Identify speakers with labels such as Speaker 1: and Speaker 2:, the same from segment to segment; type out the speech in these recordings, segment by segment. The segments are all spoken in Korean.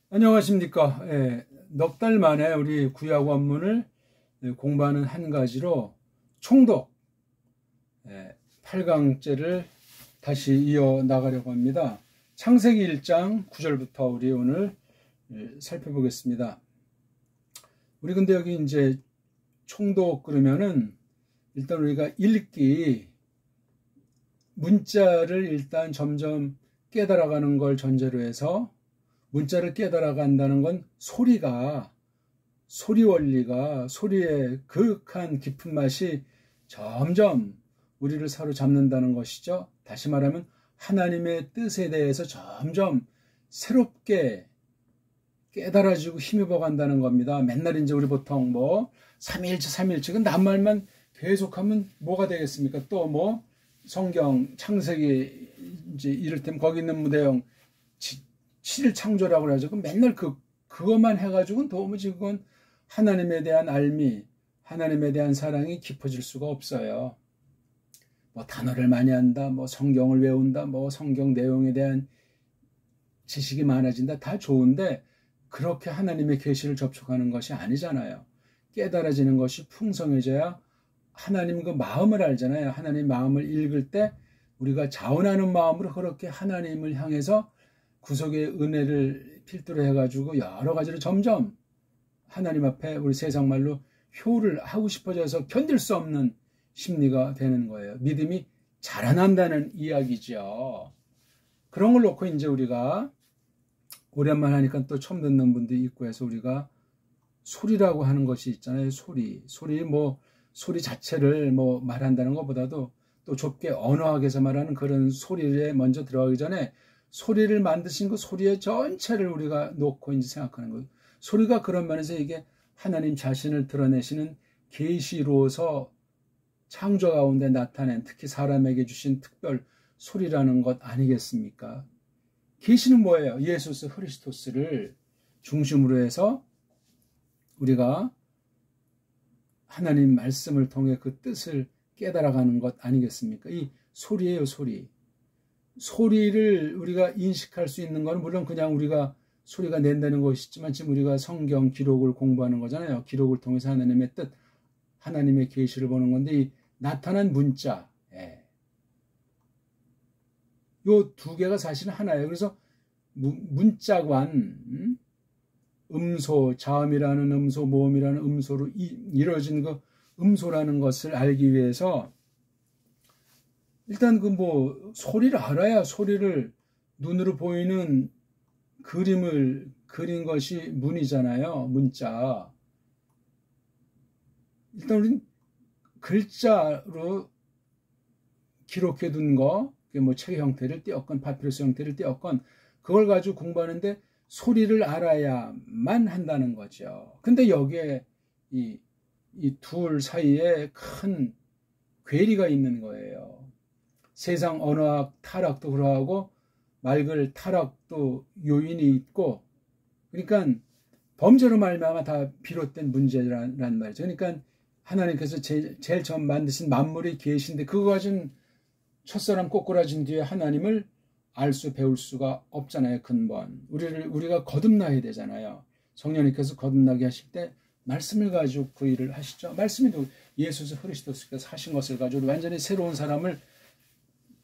Speaker 1: 안녕하십니까. 넉 달 만에 우리 구약 원문을 공부하는 한 가지로 총독 8강째를 다시 이어나가려고 합니다. 창세기 1장 9절부터 우리 오늘 살펴보겠습니다. 우리 근데 여기 이제 총독 그러면은 일단 우리가 읽기 문자를 일단 점점 깨달아가는 걸 전제로 해서 문자를 깨달아간다는 건 소리 원리가 소리의 그윽한 깊은 맛이 점점 우리를 사로잡는다는 것이죠. 다시 말하면 하나님의 뜻에 대해서 점점 새롭게 깨달아지고 힘입어 간다는 겁니다. 맨날 이제 우리 보통 삼위일체 그 낱말만 계속하면 뭐가 되겠습니까? 또 성경 창세기 이제 이를테면 거기 있는 무대형 7일 창조라고 그러죠. 맨날 그것만 해가지고는 도무지 그건 하나님에 대한 알미, 하나님에 대한 사랑이 깊어질 수가 없어요. 단어를 많이 한다, 성경을 외운다, 성경 내용에 대한 지식이 많아진다, 다 좋은데 그렇게 하나님의 계시를 접촉하는 것이 아니잖아요. 깨달아지는 것이 풍성해져야 하나님 그 마음을 알잖아요. 하나님 마음을 읽을 때 우리가 자원하는 마음으로 그렇게 하나님을 향해서 구속의 은혜를 필두로 해가지고 여러 가지로 점점 하나님 앞에 우리 세상 말로 효를 하고 싶어져서 견딜 수 없는 심리가 되는 거예요. 믿음이 자라난다는 이야기죠. 그런 걸 놓고 이제 우리가 오랜만에 하니까 또 처음 듣는 분들이 있고 해서 우리가 소리라고 하는 것이 있잖아요. 소리 자체를 말한다는 것보다도 또 좁게 언어학에서 말하는 그런 소리에 먼저 들어가기 전에 소리를 만드신 그 소리의 전체를 우리가 놓고 이제 생각하는 거예요. 소리가 그런 면에서 이게 하나님 자신을 드러내시는 계시로서 창조 가운데 나타낸 특히 사람에게 주신 특별 소리라는 것 아니겠습니까? 계시는 뭐예요? 예수 그리스도를 중심으로 해서 우리가 하나님 말씀을 통해 그 뜻을 깨달아가는 것 아니겠습니까? 이 소리예요, 소리. 소리를 우리가 인식할 수 있는 건 물론 그냥 우리가 소리가 낸다는 것이지만 지금 우리가 성경 기록을 공부하는 거잖아요. 기록을 통해서 하나님의 뜻, 하나님의 계시를 보는 건데 이 나타난 문자, 요 두 개가 사실은 하나예요. 그래서 문자관, 음소, 자음이라는 음소, 모음이라는 음소로 이루어진 그 음소라는 것을 알기 위해서 일단 소리를 알아야 소리를 눈으로 보이는 그림을 그린 것이 문이잖아요. 문자. 일단 우리는 글자로 기록해 둔 거, 책의 형태를 띄었건 파피루스 형태를 띄었건 그걸 가지고 공부하는데 소리를 알아야만 한다는 거죠. 근데 여기에 이 둘 사이에 큰 괴리가 있는 거예요. 세상 언어학 타락도 그러하고 말글 타락도 요인이 있고 그러니까 범죄로 말미암아 다 비롯된 문제란 말이죠. 그러니까 하나님께서 제일 처음 만드신 만물이 계신데 그거 가진 첫사람 꼬꾸라진 뒤에 하나님을 알 수 배울 수가 없잖아요. 근본 우리가 거듭나야 되잖아요. 성령님께서 거듭나게 하실 때 말씀을 가지고 그 일을 하시죠. 말씀이 예수 그리스도께서 하신 것을 가지고 완전히 새로운 사람을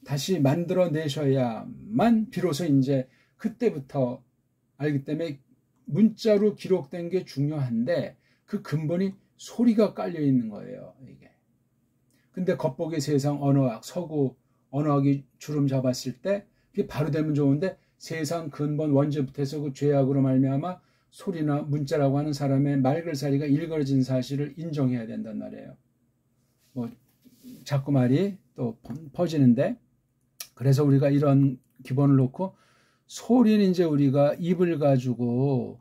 Speaker 1: 다시 만들어내셔야만 비로소 이제 그때부터 알기 때문에 문자로 기록된 게 중요한데 그 근본이 소리가 깔려 있는 거예요. 이게. 근데 겉보기 세상 언어학, 서구 언어학이 주름 잡았을 때 그게 바로 되면 좋은데 세상 근본 원죄부터 해서 그 죄악으로 말미암아 소리나 문자라고 하는 사람의 말글살이가 일그러진 사실을 인정해야 된단 말이에요. 자꾸 말이 또 퍼지는데 그래서 우리가 이런 기본을 놓고 소리는 이제 우리가 입을 가지고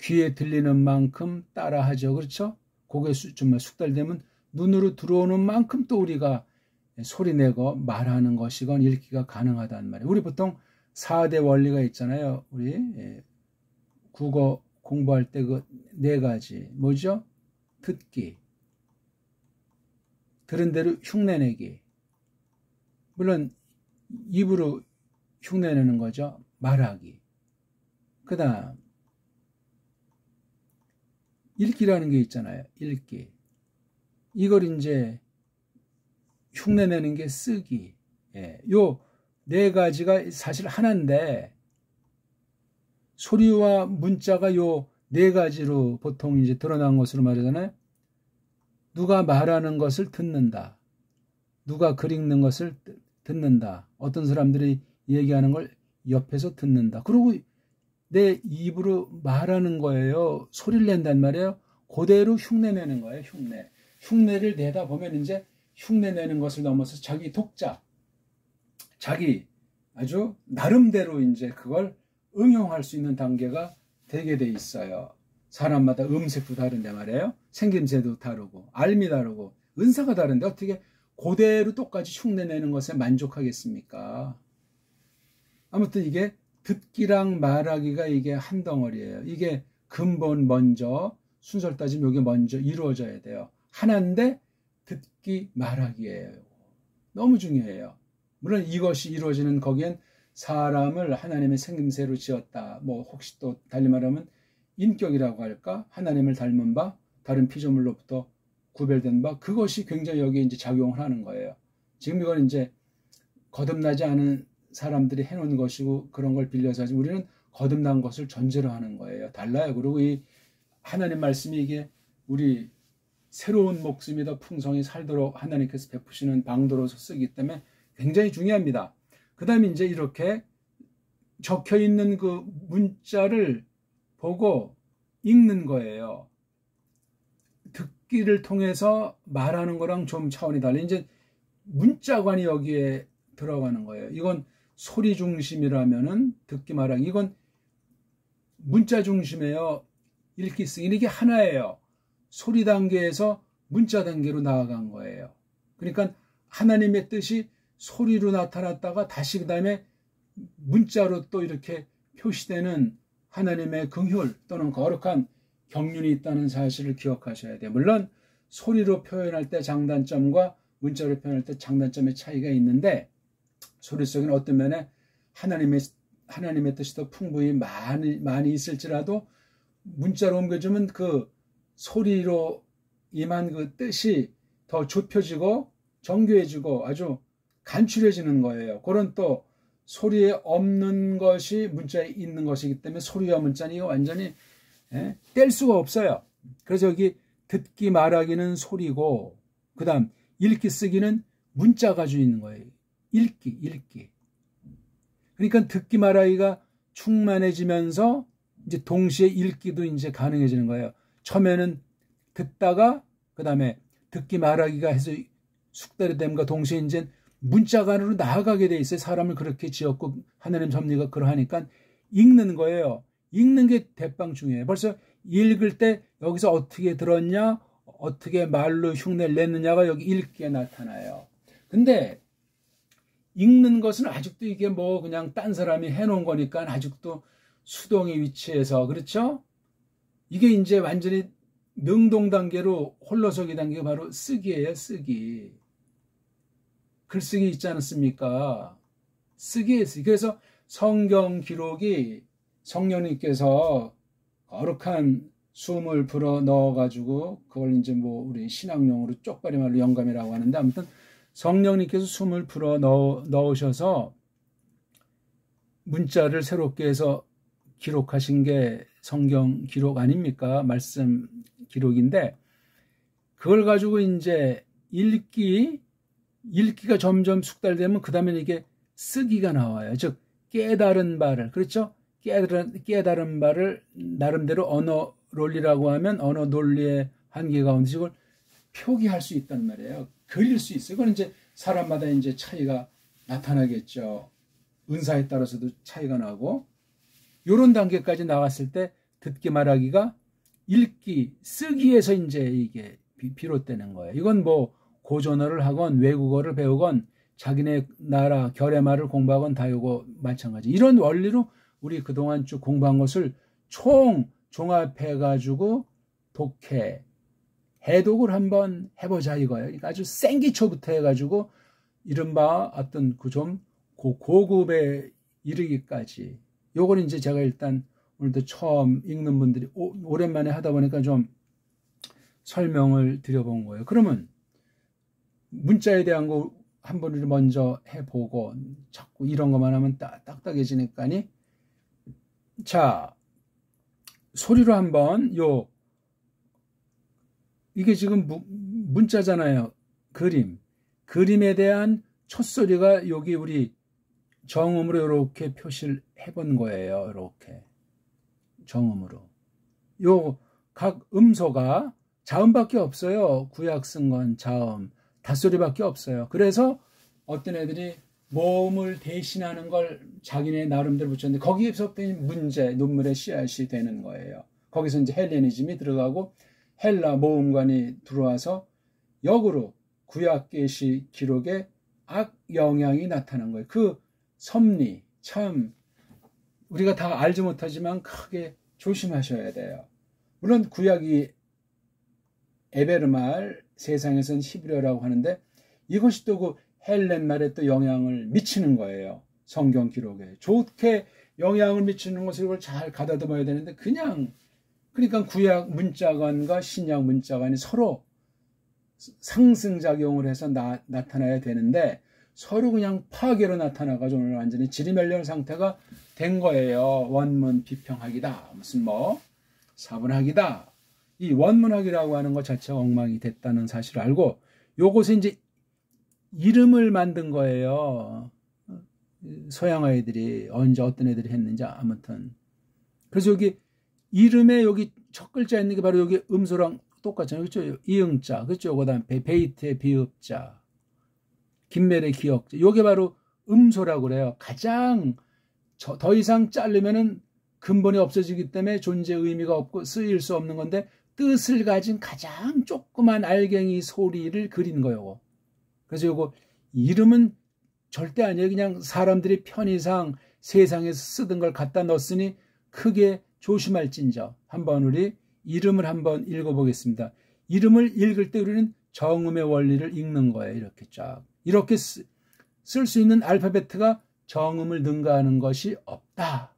Speaker 1: 귀에 들리는 만큼 따라하죠. 그렇죠? 고개 정말 숙달되면 눈으로 들어오는 만큼 또 우리가 소리내고 말하는 것이건 읽기가 가능하단 말이에요. 우리 보통 4대 원리가 있잖아요. 우리 국어 공부할 때 그 4가지 뭐죠? 듣기, 들은 대로 흉내내기, 물론 입으로 흉내내는 거죠. 말하기. 그 다음 읽기라는 게 있잖아요. 읽기. 이걸 이제 흉내내는 게 쓰기. 예. 요 네 가지가 사실 하나인데 소리와 문자가 요 네 가지로 보통 이제 드러난 것으로 말하잖아요. 누가 말하는 것을 듣는다. 누가 글 읽는 것을 듣는다. 어떤 사람들이 얘기하는 걸 옆에서 듣는다. 그리고 내 입으로 말하는 거예요. 소리를 낸단 말이에요. 그대로 흉내내는 거예요. 흉내. 흉내를 내다 보면 이제 흉내내는 것을 넘어서 자기 독자, 자기 아주 나름대로 이제 그걸 응용할 수 있는 단계가 되게 돼 있어요. 사람마다 음색도 다른데 말이에요. 생김새도 다르고 알미 다르고 은사가 다른데 어떻게 그대로 똑같이 흉내내는 것에 만족하겠습니까? 아무튼 이게 듣기랑 말하기가 이게 한 덩어리예요. 이게 근본 먼저 순서를 따지면 이게 먼저 이루어져야 돼요. 하나인데 듣기 말하기예요. 너무 중요해요. 물론 이것이 이루어지는 거기엔 사람을 하나님의 생김새로 지었다. 뭐 혹시 또 달리 말하면 인격이라고 할까? 하나님을 닮은 바, 다른 피조물로부터 구별된 바, 그것이 굉장히 여기에 이제 작용을 하는 거예요. 지금 이건 이제 거듭나지 않은 사람들이 해놓은 것이고 그런 걸 빌려서 하지 우리는 거듭난 것을 전제로 하는 거예요. 달라요. 그리고 이 하나님 말씀이 이게 우리 새로운 목숨이 더 풍성히 살도록 하나님께서 베푸시는 방도로서 쓰기 때문에 굉장히 중요합니다. 그 다음에 이제 이렇게 적혀 있는 그 문자를 보고 읽는 거예요. 듣기를 통해서 말하는 거랑 좀 차원이 달라. 이제 문자관이 여기에 들어가는 거예요. 이건 소리 중심이라면은 듣기 말하기. 이건 문자 중심이에요. 읽기 쓰기. 이게 하나예요. 소리 단계에서 문자 단계로 나아간 거예요. 그러니까 하나님의 뜻이 소리로 나타났다가 다시 그 다음에 문자로 또 이렇게 표시되는 하나님의 긍휼 또는 거룩한 경륜이 있다는 사실을 기억하셔야 돼요. 물론 소리로 표현할 때 장단점과 문자로 표현할 때 장단점의 차이가 있는데 소리 속에는 어떤 면에 하나님의 뜻이 더 풍부히 많이 있을지라도 문자로 옮겨주면 그 소리로 임한 그 뜻이 더 좁혀지고 정교해지고 아주 간추려지는 거예요. 그런 또 소리에 없는 것이 문자에 있는 것이기 때문에 소리와 문자는 이거 완전히 뗄 수가 없어요. 그래서 여기 듣기 말하기는 소리고 그 다음 읽기 쓰기는 문자 가지고 있는 거예요. 읽기. 그러니까 듣기 말하기가 충만해지면서 이제 동시에 읽기도 이제 가능해지는 거예요. 처음에는 듣다가 그 다음에 듣기 말하기가 해서 숙달이 됨과 동시에 이제 문자간으로 나아가게 돼 있어요. 사람을 그렇게 지었고 하나님 섭리가 그러하니까 읽는 거예요. 읽는 게 대빵 중요해요. 벌써 읽을 때 여기서 어떻게 들었냐, 어떻게 말로 흉내를 냈느냐가 여기 읽기에 나타나요. 근데 읽는 것은 아직도 이게 뭐 그냥 딴 사람이 해놓은 거니까 아직도 수동의 위치에서 그렇죠? 이게 이제 완전히 능동 단계로 홀로서기 단계가 바로 쓰기예요. 쓰기. 글쓰기 있지 않습니까? 쓰기에 쓰기. 그래서 성경 기록이 성령님께서 거룩한 숨을 불어 넣어가지고 그걸 이제 뭐 우리 신학용어로 쪽발이 말로 영감이라고 하는데 아무튼 성령님께서 숨을 불어 넣으셔서 문자를 새롭게 해서 기록하신 게 성경 기록 아닙니까? 말씀 기록인데 그걸 가지고 이제 읽기가 점점 숙달되면 그 다음에 이게 쓰기가 나와요. 즉 깨달은 바를 그렇죠? 깨달은 바를 나름대로 언어 논리라고 하면 언어 논리의 한계 가운데 이걸 표기할 수 있단 말이에요. 그릴 수 있어요. 그건 이제 사람마다 이제 차이가 나타나겠죠. 은사에 따라서도 차이가 나고 이런 단계까지 나갔을 때 듣기 말하기가 읽기 쓰기에서 이제 이게 비롯되는 거예요. 이건 뭐 고전어를 하건 외국어를 배우건 자기네 나라 결의말을 공부하건 다 이거 마찬가지. 이런 원리로 우리 그동안 쭉 공부한 것을 종합해가지고 해독을 한번 해보자 이거예요. 그러니까 아주 생기초부터 해가지고 이른바 어떤 그 좀 고급에 이르기까지. 요걸 이제 제가 일단 오늘도 처음 읽는 분들이 오랜만에 하다 보니까 좀 설명을 드려본 거예요. 그러면 문자에 대한 거 한번 우리 먼저 해보고 자꾸 이런 것만 하면 딱딱해지니까니. 자, 소리로 한번 이게 지금 문자잖아요. 그림에 대한 첫소리가 여기 우리 정음으로 이렇게 표시를 해본 거예요. 이렇게 정음으로. 각 음소가 자음밖에 없어요. 구약 쓴 건 자음, 닷소리밖에 없어요. 그래서 어떤 애들이 모음을 대신하는 걸 자기네 나름대로 붙였는데 거기에서 문제, 눈물의 씨앗이 되는 거예요. 거기서 이제 헬레니즘이 들어가고 헬라 모음관이 들어와서 역으로 구약계시 기록에 악 영향이 나타난 거예요. 그 섭리 참 우리가 다 알지 못하지만 크게 조심하셔야 돼요. 물론 구약이 에베르말, 세상에서는 히브리어라고 하는데 이것이 또 그 헬렌말에 또 영향을 미치는 거예요. 성경 기록에 좋게 영향을 미치는 것을 이걸 잘 가다듬어야 되는데 그러니까 구약 문자관과 신약 문자관이 서로 상승작용을 해서 나타나야 되는데 서로 그냥 파괴로 나타나가지고 오늘 완전히 지리멸렬 상태가 된 거예요. 원문 비평학이다. 무슨 사분학이다. 이 원문학이라고 하는 것 자체가 엉망이 됐다는 사실을 알고 요것에 이제 이름을 만든 거예요. 서양 아이들이 언제 어떤 애들이 했는지 아무튼. 그래서 여기 이름에 여기 첫 글자 있는 게 바로 여기 음소랑 똑같잖아요. 그렇죠? 이응자. 그렇죠? 그다음 베이트의 비읍자. 김멜의 기역자. 이게 바로 음소라고 그래요. 가장 더 이상 자르면은 근본이 없어지기 때문에 존재 의미가 없고 쓰일 수 없는 건데 뜻을 가진 가장 조그만 알갱이 소리를 그린 거예요. 그래서 요거 이름은 절대 아니에요. 그냥 사람들이 편의상 세상에서 쓰던 걸 갖다 넣었으니 크게 조심할진저. 한번 우리 이름을 한번 읽어보겠습니다. 이름을 읽을 때 우리는 정음의 원리를 읽는 거예요. 이렇게 쫙. 이렇게 쓸 수 있는 알파벳가 정음을 능가하는 것이 없다.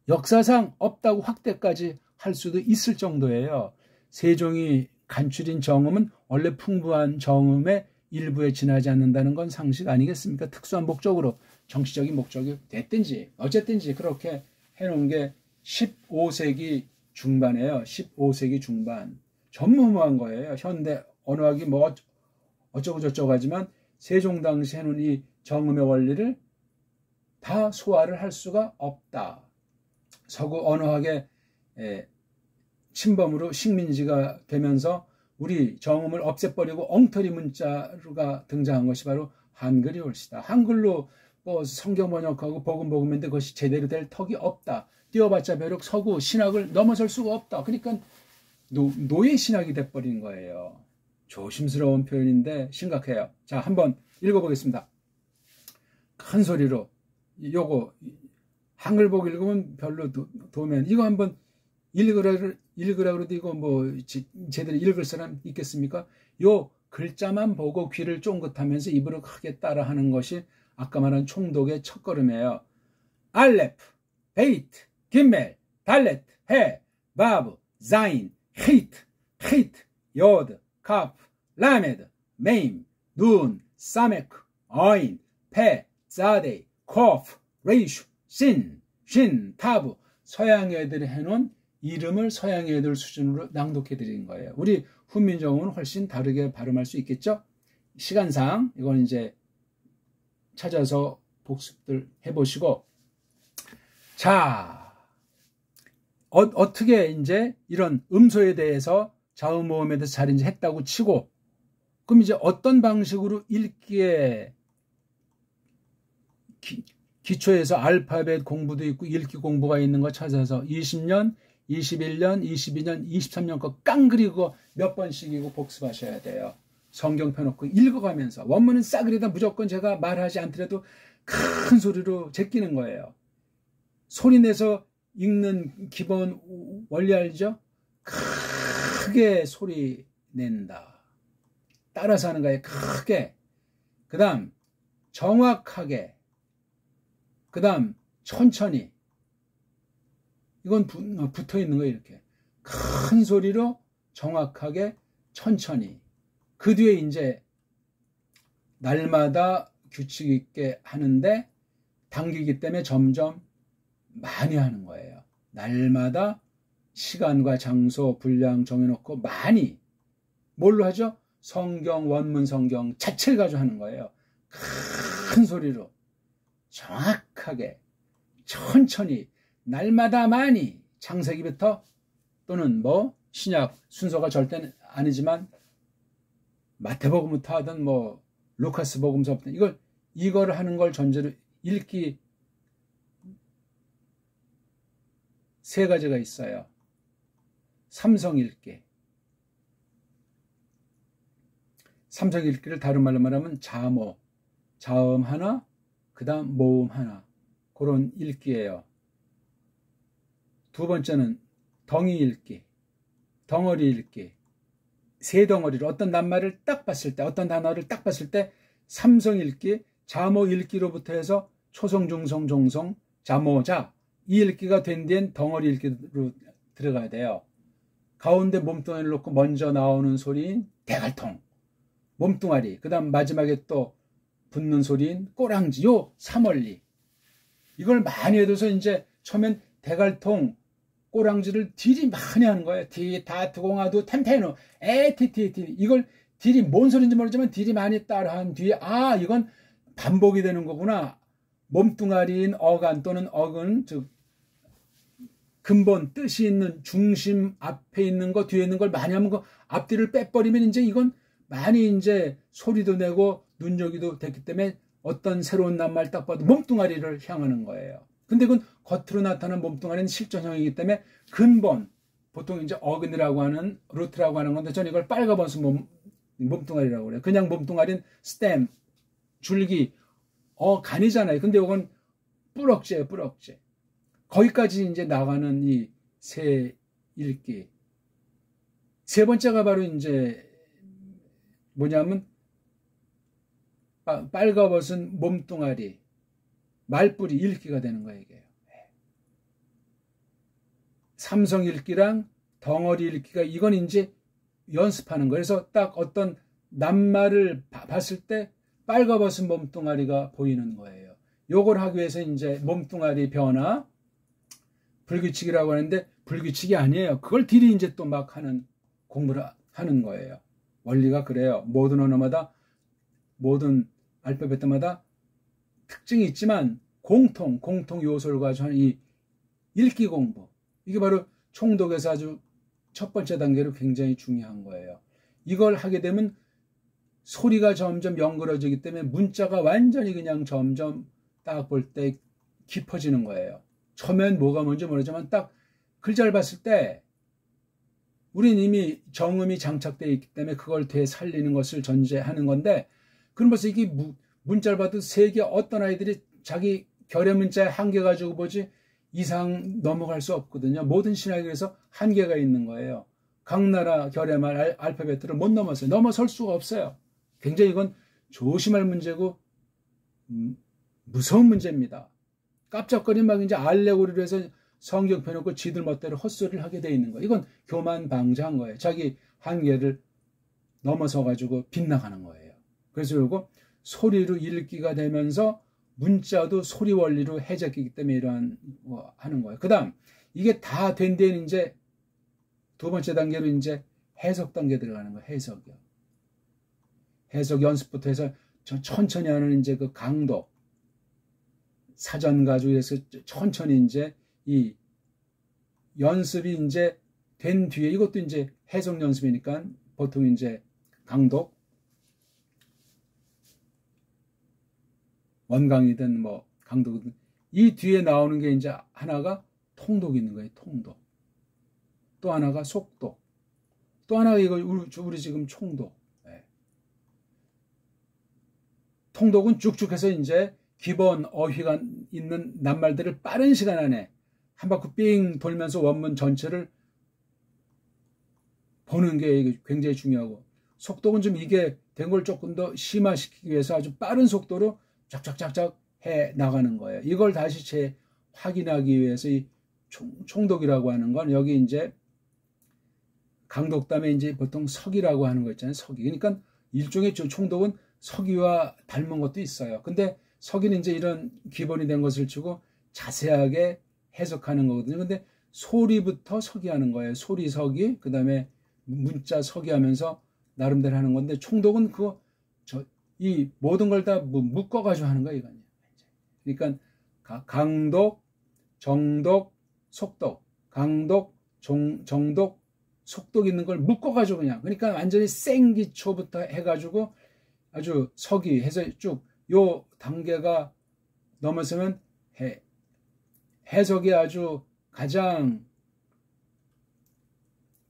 Speaker 1: 역사상 없다고 확대까지 할 수도 있을 정도예요. 세종이 간추린 정음은 원래 풍부한 정음의 일부에 지나지 않는다는 건 상식 아니겠습니까? 특수한 목적으로 정치적인 목적이 됐든지 어쨌든지 그렇게 해놓은 게 15세기 중반이에요. 15세기 중반. 전무후무한 거예요. 현대 언어학이 어쩌고 저쩌고 하지만 세종 당시 해놓은 이 정음의 원리를 다 소화를 할 수가 없다. 서구 언어학의 침범으로 식민지가 되면서 우리 정음을 없애버리고 엉터리 문자가 등장한 것이 바로 한글이 올시다. 한글로 성경 번역하고 복음인데 그것이 제대로 될 턱이 없다. 띄워봤자 벼룩 서구 신학을 넘어설 수가 없다. 그러니까 노예 신학이 돼버린 거예요. 조심스러운 표현인데 심각해요. 자, 한번 읽어보겠습니다. 큰 소리로. 요거 한글복 읽으면 별로 도면 이거 한번 읽으라 그래도 이거 제대로 읽을 사람 있겠습니까? 요 글자만 보고 귀를 쫑긋하면서 입으로 크게 따라하는 것이 아까 말한 총독의 첫걸음이에요. 알레프, 베이트, 김멜, 달렛, 해, 바브, 자인, 히트, 요드, 카프, 라메드, 메임, 눈, 사메크, 어인, 페, 자데이, 코프, 레이슈, 신, 타브. 서양 애들이 해놓은 이름을 서양 애들 수준으로 낭독해 드린 거예요. 우리 훈민정음은 훨씬 다르게 발음할 수 있겠죠? 시간상 이건 이제 찾아서 복습들 해보시고. 자, 어떻게 이제 이런 음소에 대해서 자음모음에 대해서 잘 이제 했다고 치고, 그럼 이제 어떤 방식으로 읽기에 기초에서 알파벳 공부도 있고 읽기 공부가 있는 거 찾아서 20년, 21년, 22년, 23년 거 깡그리고 몇 번씩이고 복습하셔야 돼요. 성경 펴놓고 읽어가면서. 원문은 싸그리다 무조건 제가 말하지 않더라도 큰 소리로 제끼는 거예요. 소리 내서 읽는 기본 원리 알죠? 크게 소리 낸다. 따라서 하는 거예요. 크게. 그 다음 정확하게. 그 다음 천천히. 이건 붙어 있는 거예요. 이렇게 큰 소리로 정확하게 천천히. 그 뒤에 이제 날마다 규칙 있게 하는데 당기기 때문에 점점 많이 하는 거예요. 날마다 시간과 장소, 분량 정해놓고 많이. 뭘로 하죠? 성경, 원문 성경 자체를 가지고 하는 거예요. 큰 소리로 정확하게 천천히 날마다 많이. 창세기부터 또는 뭐 신약 순서가 절대는 아니지만 마태복음부터 하든 뭐 루카스 복음서부터 이걸 하는 걸 전제로 읽기 세 가지가 있어요. 삼성 읽기. 삼성 읽기를 다른 말로 말하면 자모, 자음 하나, 그 다음 모음 하나. 그런 읽기예요. 두 번째는 덩이 읽기, 덩어리 읽기. 세 덩어리를 어떤 낱말을 딱 봤을 때, 어떤 단어를 딱 봤을 때 삼성 읽기, 자모 읽기로부터 해서 초성, 중성, 종성, 자모자 이 읽기가 된 뒤엔 덩어리 읽기로 들어가야 돼요. 가운데 몸뚱아리를 놓고 먼저 나오는 소리인 대갈통, 몸뚱아리, 그 다음 마지막에 또 붙는 소리인 꼬랑지, 요 삼원리. 이걸 많이 해둬서 이제 처음엔 대갈통, 꼬랑지를 딜이 많이 하는 거예요. 디, 다, 투공아두, 템페노, 에티티티. 이걸 딜이 뭔 소리인지 모르지만 딜이 많이 따라한 뒤에 아, 이건 반복이 되는 거구나. 몸뚱아리인 어간 또는 어근, 즉 근본, 뜻이 있는 중심 앞에 있는 거, 뒤에 있는 걸 많이 하면 그 앞뒤를 빼버리면 이제 이건 많이 이제 소리도 내고 눈여기도 됐기 때문에 어떤 새로운 낱말 딱 봐도 몸뚱아리를 향하는 거예요. 근데 그건 겉으로 나타나는 몸뚱아리는 실전형이기 때문에 근본, 보통 이제 어근이라고 하는, 루트라고 하는 건데 저는 이걸 빨가벗은 몸뚱아리라고 그래요. 그냥 몸뚱아리는 스템, 줄기, 간이잖아요. 근데 이건 뿌럭지예요, 뿌럭지. 거기까지 이제 나가는 이 세 읽기. 세 번째가 바로 이제 뭐냐면 빨가벗은 몸뚱아리, 말뿌리 읽기가 되는 거예요, 이게. 삼성 읽기랑 덩어리 읽기가 이건 이제 연습하는 거예요. 그래서 딱 어떤 낱말을 봤을 때 빨가벗은 몸뚱아리가 보이는 거예요. 요걸 하기 위해서 이제 몸뚱아리 변화, 불규칙이라고 하는데 불규칙이 아니에요. 그걸 딜이 이제 또 막 하는 공부를 하는 거예요. 원리가 그래요. 모든 언어마다, 모든 알파벳마다 특징이 있지만 공통 요소를 가지고 하는 이 읽기 공부. 이게 바로 총독에서 아주 첫 번째 단계로 굉장히 중요한 거예요. 이걸 하게 되면 소리가 점점 연그러지기 때문에 문자가 완전히 그냥 점점 딱 볼 때 깊어지는 거예요. 처음엔 뭐가 뭔지 모르지만 딱 글자를 봤을 때 우린 이미 정음이 장착되어 있기 때문에 그걸 되살리는 것을 전제하는 건데 그럼 벌써 이게 문자를 봐도 세계 어떤 아이들이 자기 결의 문자에 한계 가지고 보지 이상 넘어갈 수 없거든요. 모든 신학에 그래서 한계가 있는 거예요. 각 나라 결의말 알파벳을 못 넘어서요. 넘어설 수가 없어요. 굉장히 이건 조심할 문제고 무서운 문제입니다. 깜짝거리면 막 이제 알레고리로 해서 성경 펴놓고 지들 멋대로 헛소리를 하게 돼 있는 거예요. 이건 교만방자한 거예요. 자기 한계를 넘어서 가지고 빗나가는 거예요. 그래서 이거 소리로 읽기가 되면서 문자도 소리 원리로 해석이기 때문에 이러한 하는 거예요. 그 다음 이게 다 된 뒤에는 이제 두 번째 단계로 이제 해석 단계 들어가는 거예요. 해석이요. 해석 연습부터 해서 천천히 하는 이제 그 강도 사전 가지고 해서 천천히 이제 이 연습이 이제 된 뒤에 이것도 이제 해석 연습이니까 보통 이제 강독 원강이든 뭐 강독이든 이 뒤에 나오는 게 이제 하나가 통독이 있는 거예요. 통독. 또 하나가 속독. 또 하나가 이거 우리 지금 총독. 네. 통독은 쭉쭉 해서 이제 기본 어휘가 있는 낱말들을 빠른 시간 안에 한 바퀴 삥 돌면서 원문 전체를 보는 게 굉장히 중요하고 속독은 좀 이게 된 걸 조금 더 심화시키기 위해서 아주 빠른 속도로 쫙쫙쫙쫙 해 나가는 거예요. 이걸 다시 확인하기 위해서 이 총독이라고 하는 건 여기 이제 강독담에 이제 보통 서기라고 하는 거 있잖아요. 서기. 그러니까 일종의 총독은 서기와 닮은 것도 있어요. 근데 서기는 이제 이런 기본이 된 것을 주고 자세하게 해석하는 거거든요. 근데 소리부터 서기하는 거예요. 소리 서기, 그 다음에 문자 서기하면서 나름대로 하는 건데, 총독은 이 모든 걸 다 묶어가지고 하는 거예요, 이건. 그러니까 강독, 정독, 속독, 강독, 정독, 속독 있는 걸 묶어가지고 그러니까 완전히 생기초부터 해가지고 아주 서기 해서 쭉 요 단계가 넘어서면 해석이 아주 가장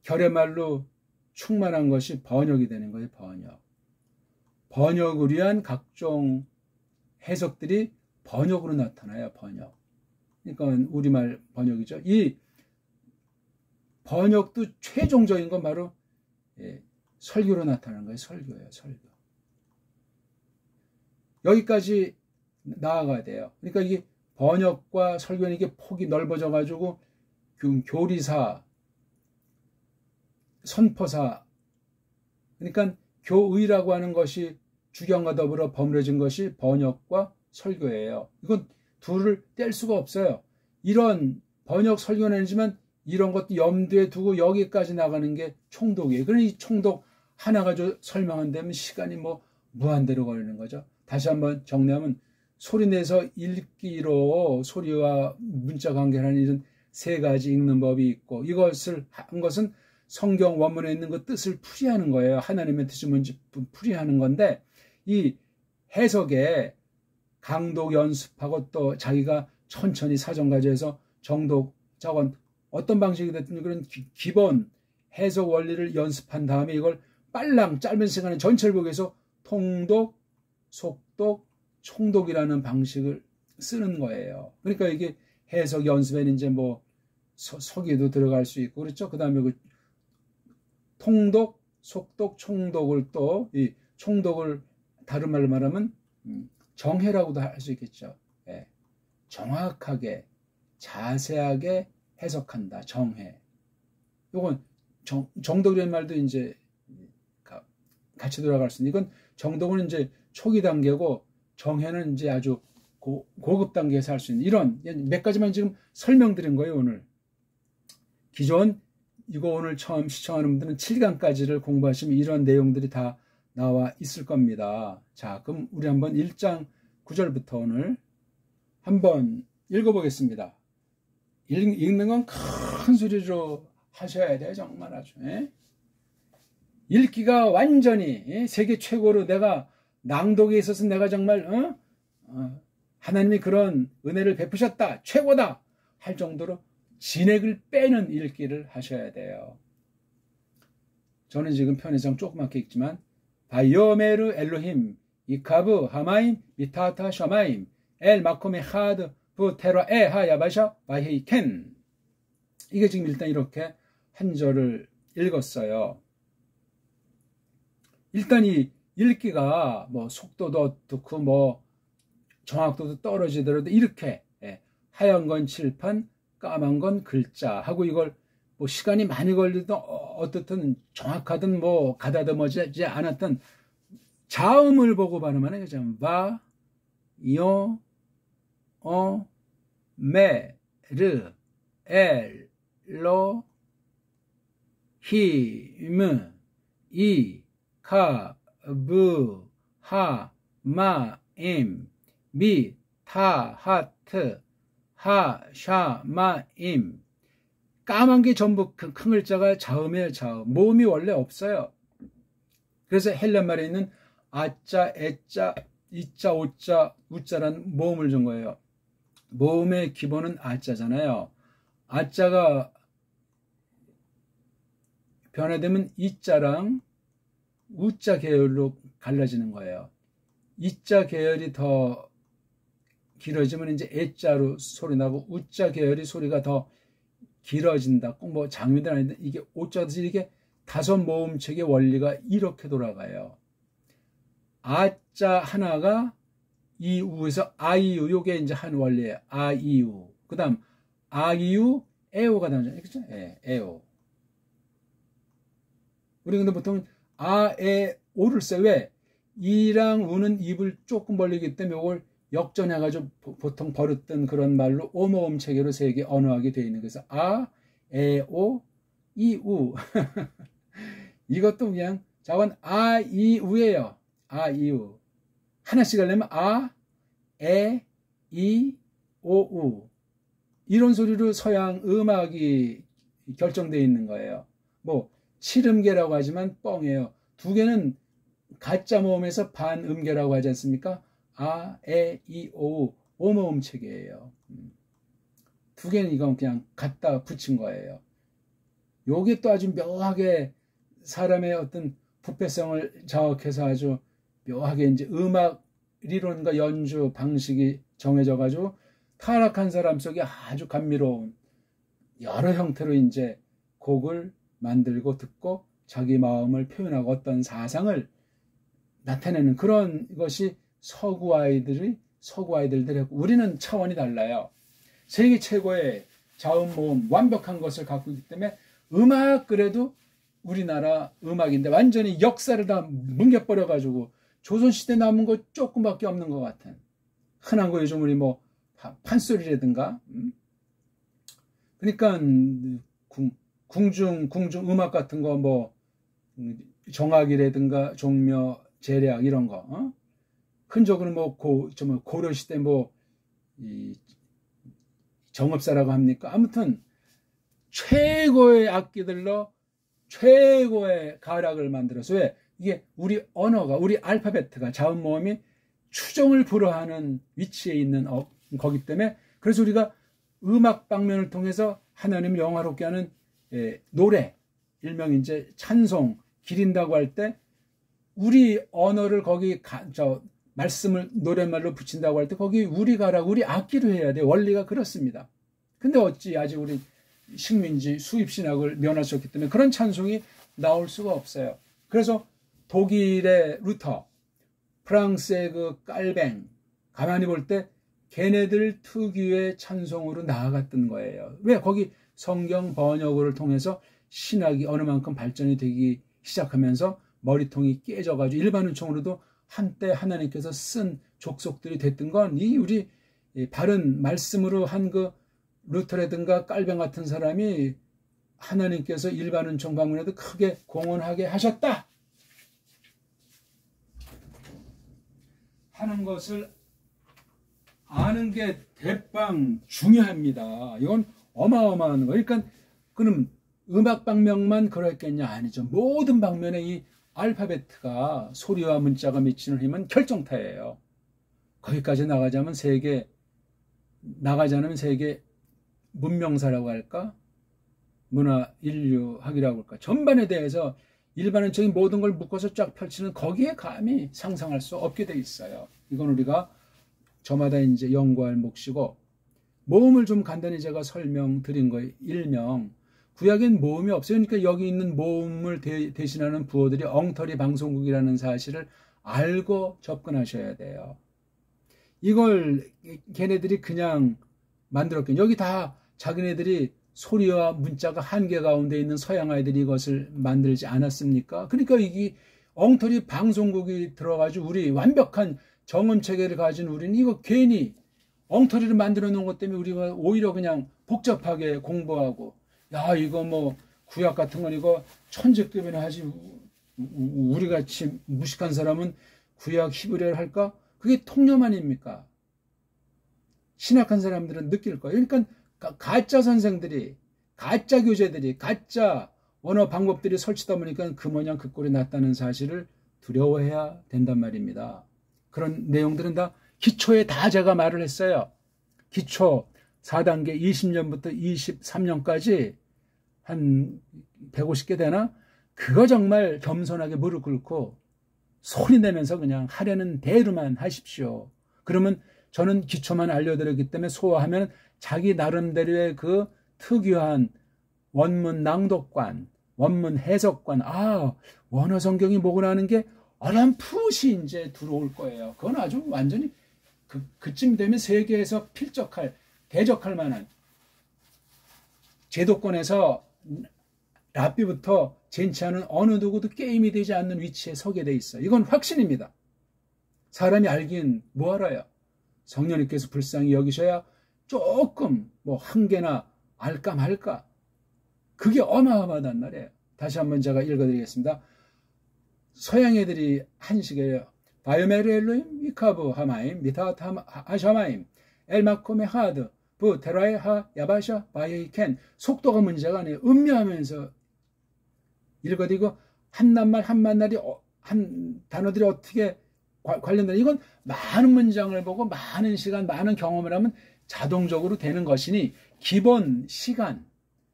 Speaker 1: 결의말로 충만한 것이 번역이 되는 거예요. 번역을 위한 각종 해석들이 번역으로 나타나요. 번역. 그러니까 우리말 번역이죠. 이 번역도 최종적인 건 바로 설교로 나타나는 거예요. 설교예요. 설교. 여기까지 나아가야 돼요. 그러니까 이게 번역과 설교는 이게 폭이 넓어져 가지고 교리사, 선포사, 그러니까 교의라고 하는 것이 주경과 더불어 버무려진 것이 번역과 설교예요. 이건 둘을 뗄 수가 없어요. 이런 번역 설교는 아니지만 이런 것도 염두에 두고 여기까지 나가는 게 총독이에요. 그러니 이 총독 하나 가지고 설명한다면 시간이 무한대로 걸리는 거죠. 다시 한번 정리하면 소리내서 읽기로 소리와 문자 관계라는 이런 세 가지 읽는 법이 있고, 이것을 한 것은 성경 원문에 있는 그 뜻을 풀이하는 거예요. 하나님의 뜻이 뭔지 풀이하는 건데, 이 해석에 강독 연습하고 또 자기가 천천히 사정 가져서 정독, 저건 어떤 방식이 됐든 그런 기본 해석 원리를 연습한 다음에 이걸 빨랑 짧은 시간에 전체를 보기 위해서 통독, 속독, 총독이라는 방식을 쓰는 거예요. 그러니까 이게 해석 연습에는 이제 서기도 들어갈 수 있고 그렇죠. 그 다음에 그 통독, 속독, 총독을 또 이 총독을 다른 말로 말하면 정해라고도 할 수 있겠죠. 예. 정확하게 자세하게 해석한다. 정해. 이건 정독이라는 말도 이제 같이 들어갈 수 있는, 이건 정독은 이제 초기 단계고 정해는 이제 아주 고급 단계에서 할 수 있는, 이런 몇 가지만 지금 설명드린 거예요. 오늘 기존 이거 오늘 처음 시청하는 분들은 7강까지를 공부하시면 이런 내용들이 다 나와 있을 겁니다. 자, 그럼 우리 한번 1장 9절부터 오늘 한번 읽어보겠습니다. 읽는 건 큰 소리로 하셔야 돼요. 정말 아주. 읽기가 완전히 세계 최고로 내가 낭독에 있어서 내가 정말 하나님이 그런 은혜를 베푸셨다, 최고다 할 정도로 진액을 빼는 읽기를 하셔야 돼요. 저는 지금 편의상 조그맣게 읽지만 바이오메르 엘로힘 이카브 하마임 미타타 셔마임 엘 마코메 하드 부 테라 에 하야바샤 바헤이켄, 이게 지금 일단 이렇게 한 절을 읽었어요. 일단 이 읽기가 속도도 어떻고 정확도도 떨어지더라도 이렇게 하얀 건 칠판, 까만 건 글자 하고 이걸 시간이 많이 걸리든 어떻든 정확하든 가다듬어지지 않았던 자음을 보고 발음하는 거죠. 바, 요, 메, 르, 엘, 로, 힘, 이, 카, 브, 하, 마, 임, 미, 타, 하트, 하, 샤, 마, 임. 까만 게 전부 큰 글자가 자음이에요. 자음. 모음이 원래 없어요. 그래서 헬란말에 있는 아자, 애자, 이자, 오자, 우자라는 모음을 준 거예요. 모음의 기본은 아자잖아요. 아자가 변화되면 이자랑 우자 계열로 갈라지는 거예요. 이자 계열이 더 길어지면 이제 애자로 소리 나고 우자 계열이 소리가 더 길어진다. 꼭 장면들 아닌데 이게 오자듯이 이렇게 다섯 모음책의 원리가 이렇게 돌아가요. 아자 하나가 이우에서 아이유, 요게 이제 한 원리예요. 아이유. 그 다음 아이유, 에오가 나오잖아요. 그렇죠? 예, 에오. 우리 근데 보통 아, 에, 오를 써. 왜? 이랑 우는 입을 조금 벌리기 때문에 이걸 역전해가지고 보통 버릇된 그런 말로 오모음 체계로 세 개 언어하게 되어 있는. 그래서 아, 에, 오, 이, 우. 이것도 그냥 자원 아, 이, 우예요. 아, 이, 우. 하나씩 하려면 아, 에, 이, 오, 우. 이런 소리로 서양 음악이 결정되어 있는 거예요. 뭐 칠음계라고 하지만 뻥이에요. 두 개는 가짜 모음에서 반음계라고 하지 않습니까? 아, 에, 이, 오, 오모음 체계예요. 두 개는 이건 그냥 갖다 붙인 거예요. 요게 또 아주 묘하게 사람의 어떤 부패성을 자극해서 아주 묘하게 이제 음악理論과 연주 방식이 정해져 가지고 타락한 사람 속에 아주 감미로운 여러 형태로 이제 곡을 만들고 듣고 자기 마음을 표현하고 어떤 사상을 나타내는 그런 것이 서구 아이들들이 우리는 차원이 달라요. 세계 최고의 자음 모음 완벽한 것을 갖고 있기 때문에 음악 그래도 우리나라 음악인데 완전히 역사를 다 뭉개버려 가지고 조선시대 남은 거 조금밖에 없는 것 같은 흔한 거 요즘 우리 뭐 판소리라든가 그러니까 궁중 음악 같은 거 뭐 정악이라든가 종묘 재래악 이런 거 흔적으로 뭐 고려시대 뭐 정업사라고 합니까? 아무튼 최고의 악기들로 최고의 가락을 만들어서 왜 이게 우리 언어가 우리 알파벳가 자음 모음이 추종을 불허하는 위치에 있는 거기 때문에 그래서 우리가 음악 방면을 통해서 하나님을 영화롭게 하는 노래 일명 이제 찬송 기린다고 할 때 우리 언어를 거기 말씀을 노랫말로 붙인다고 할 때 거기 우리 가락 우리 악기로 해야 돼. 원리가 그렇습니다. 근데 어찌 아직 우리 식민지 수입신학을 면하셨기 때문에 그런 찬송이 나올 수가 없어요. 그래서 독일의 루터, 프랑스의 그 깔뱅 가만히 볼 때 걔네들 특유의 찬송으로 나아갔던 거예요. 왜? 거기 성경 번역을 통해서 신학이 어느 만큼 발전이 되기 시작하면서 머리통이 깨져가지고 일반 은총으로도 한때 하나님께서 쓴 족속들이 됐던 건 이 우리 바른 말씀으로 한 그 루터라든가 깔뱅 같은 사람이 하나님께서 일반 은총 방문에도 크게 공헌하게 하셨다 하는 것을 아는 게 대빵 중요합니다. 이건 어마어마한 거예요. 그러니까 그럼 음악 방면만 그랬겠냐? 아니죠. 모든 방면에 이 알파벳가 소리와 문자가 미치는 힘은 결정타예요. 거기까지 나가자면 세계 문명사라고 할까? 문화 인류학이라고 할까? 전반에 대해서 일반적인 모든 걸 묶어서 쫙 펼치는 거기에 감히 상상할 수 없게 돼 있어요. 이건 우리가 저마다 이제 연구할 몫이고 모음을 좀 간단히 제가 설명드린 거예요. 일명 구약엔 모음이 없어요. 그러니까 여기 있는 모음을 대신하는 부호들이 엉터리 방송국이라는 사실을 알고 접근하셔야 돼요. 이걸 걔네들이 그냥 만들었겠죠. 여기 다 자기네들이 소리와 문자가 한계 가운데 있는 서양 아이들이 이것을 만들지 않았습니까? 그러니까 이게 엉터리 방송국이 들어가지고 우리 완벽한 정음 체계를 가진 우리는 이거 괜히 엉터리를 만들어 놓은 것 때문에 우리가 오히려 그냥 복잡하게 공부하고 야 이거 뭐 구약 같은 건 이거 천재급이나 하지 우리같이 무식한 사람은 구약 히브리어를 할까? 그게 통념 아닙니까? 신학한 사람들은 느낄 거예요. 그러니까 가짜 선생들이 가짜 교재들이 가짜 언어 방법들이 설치다 보니까 그 모양 그 꼴이 났다는 사실을 두려워해야 된단 말입니다. 그런 내용들은 다 기초에 다 제가 말을 했어요. 기초 4단계 20년부터 23년까지 한 150개 되나? 그거 정말 겸손하게 무릎 꿇고 소리 내면서 그냥 하려는 대로만 하십시오. 그러면 저는 기초만 알려드렸기 때문에 소화하면 자기 나름대로의 그 특유한 원문 낭독관, 원문 해석관, 원어 성경이 뭐구나 하는 게 어렴풋이 이제 들어올 거예요. 그건 아주 완전히 그쯤 되면 세계에서 대적할 만한 제도권에서 랍비부터 젠치하는 어느 누구도 게임이 되지 않는 위치에 서게 돼 있어요. 이건 확신입니다. 사람이 알긴 뭐 알아요. 성령님께서 불쌍히 여기셔야 조금 뭐 한계나 알까 말까. 그게 어마어마하단 말이에요. 다시 한번 제가 읽어드리겠습니다. 서양 애들이 한식이에요. 바이오메르 엘로임 미카브 하마임 미타타 하샤마임 엘마코메 하드 부 테라에 하 야바샤 바이켄. 속도가 문제가 아니에요. 음미하면서 읽어드리고 한 낱말 한 만날이 한 단어들이 어떻게 관련된, 이건 많은 문장을 보고 많은 시간 많은 경험을 하면 자동적으로 되는 것이니 기본 시간,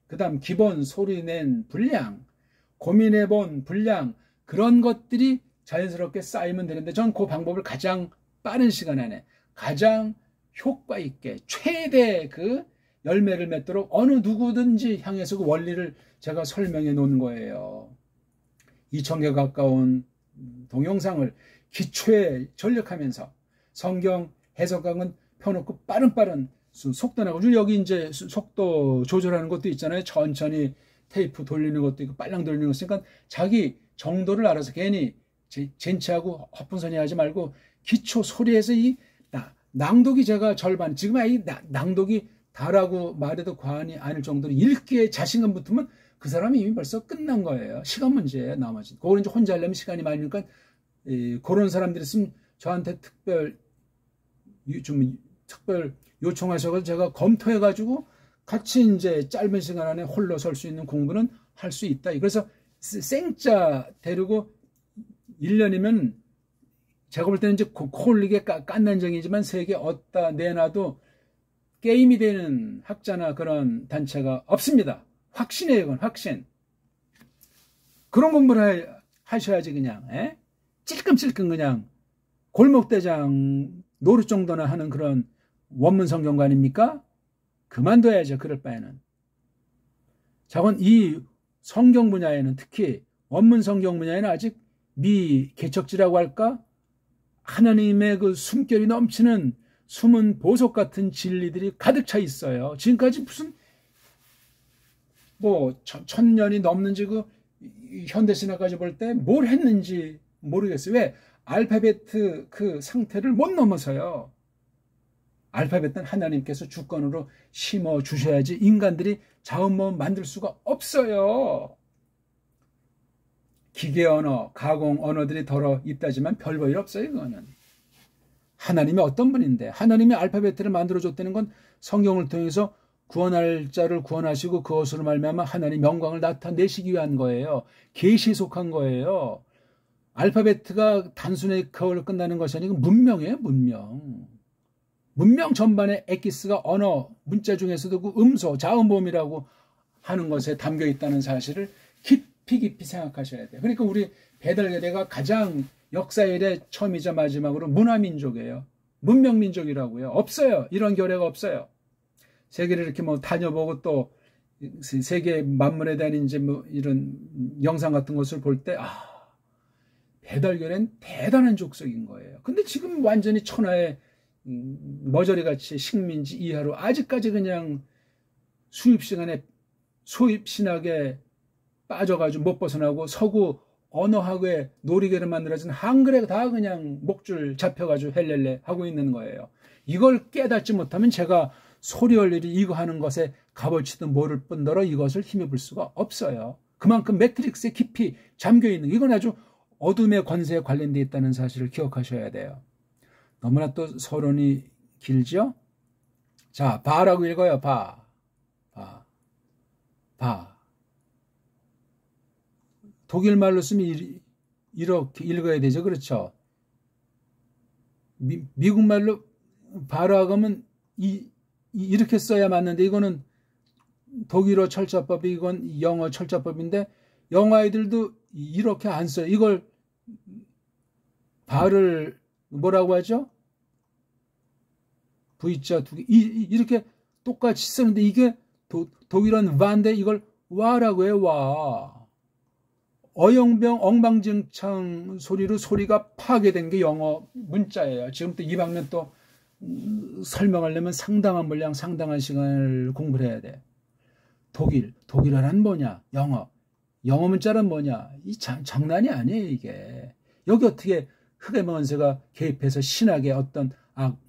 Speaker 1: 그 다음 기본 소리낸 분량, 고민해본 분량, 그런 것들이 자연스럽게 쌓이면 되는데 전 그 방법을 가장 빠른 시간 안에 가장 효과 있게 최대 그 열매를 맺도록 어느 누구든지 향해서 그 원리를 제가 설명해 놓은 거예요. 2000개 가까운 동영상을 기초에 전력하면서 성경 해석강은 펴놓고 빠른 속도 나고, 여기 이제 속도 조절하는 것도 있잖아요. 천천히 테이프 돌리는 것도 있고 빨랑 돌리는 것도 있으니까 자기 정도를 알아서 괜히 젠치하고 헛분선이 하지 말고 기초 소리에서 이 낭독이 제가 절반, 지금 이 낭독이 다라고 말해도 과언이 아닐 정도로 읽기에 자신감 붙으면 그 사람이 이미 벌써 끝난 거예요. 시간 문제예요. 나머지 그걸 이제 혼자 하려면 시간이 많으니까 그런 사람들이 있으면 저한테 특별 요청하셔서 제가 검토해가지고 같이 이제 짧은 시간 안에 홀로 설 수 있는 공부는 할 수 있다. 그래서 생짜 데리고 1년이면 제가 볼 때는 이제 콜리게 깐난정이지만 세계 어디다 내놔도 게임이 되는 학자나 그런 단체가 없습니다. 확신이에요. 이건 확신. 그런 공부를 하셔야지 그냥 찔끔찔끔 그냥 골목대장 노릇 정도나 하는 그런 원문 성경가 아닙니까? 그만둬야죠. 그럴 바에는. 자건 이 성경 분야에는, 특히 원문 성경 분야에는 아직 미개척지라고 할까? 하나님의 그 숨결이 넘치는 숨은 보석 같은 진리들이 가득 차 있어요. 지금까지 무슨 뭐 1000년이 넘는지 그 현대신화까지 볼 때 뭘 했는지 모르겠어요. 왜? 알파벳 그 상태를 못 넘어서요. 알파벳은 하나님께서 주권으로 심어 주셔야지 인간들이 자원모험 만들 수가 없어요. 기계 언어, 가공 언어들이 덜어 있다지만 별 볼 일 없어요. 그거는 하나님이 어떤 분인데, 하나님이 알파벳을 만들어줬다는 건 성경을 통해서 구원할 자를 구원하시고 그것으로 말미암아 하나님 영광을 나타내시기 위한 거예요. 계시에 속한 거예요. 알파벳가 단순히 그걸로 끝나는 것이 아니고 문명이에요. 문명 전반에 엑기스가 언어, 문자 중에서도 그 음소, 자음보음이라고 하는 것에 담겨 있다는 사실을 깊이 생각하셔야 돼요. 그러니까 우리 배달계대가 가장 역사 이래 처음이자 마지막으로 문화민족이에요. 문명민족이라고요. 없어요. 이런 결례가 없어요. 세계를 이렇게 뭐 다녀보고 또 세계 만물에 대한 이제 뭐 이런 영상 같은 것을 볼 때, 배달결례는 대단한 족속인 거예요. 근데 지금 완전히 천하의 머저리같이 식민지 이하로 아직까지 그냥 수입신학에 빠져가지고 못 벗어나고 서구 언어학의 놀이개를 만들어진 한글에 다 그냥 목줄 잡혀가지고 헬렐레 하고 있는 거예요. 이걸 깨닫지 못하면 제가 소리얼일이 이거 하는 것에 값어치도 모를 뿐더러 이것을 힘입을 수가 없어요. 그만큼 매트릭스에 깊이 잠겨있는, 이건 아주 어둠의 권세에 관련되어 있다는 사실을 기억하셔야 돼요. 너무나 또 서론이 길죠? 자, 바라고 읽어요. 바. 독일 말로 쓰면 이렇게 읽어야 되죠. 그렇죠? 미국 말로 바라고 하면 이렇게 써야 맞는데, 이거는 독일어 철자법이, 이건 영어 철자법인데 영어 아이들도 이렇게 안 써요. 이걸 바를 뭐라고 하죠? V자 두 개 이렇게 똑같이 쓰는데 이게 독일어는 와인데 이걸 와라고 해요. 와. 어영병 엉망진창 소리로 소리가 파괴된 게 영어 문자예요. 지금 또 이 방면 또 설명하려면 상당한 분량, 상당한 시간을 공부를 해야 돼. 독일어란 뭐냐? 영어 문자란 뭐냐? 이 장난이 아니에요, 이게. 여기 어떻게 흑의 먼세가 개입해서 신학에 어떤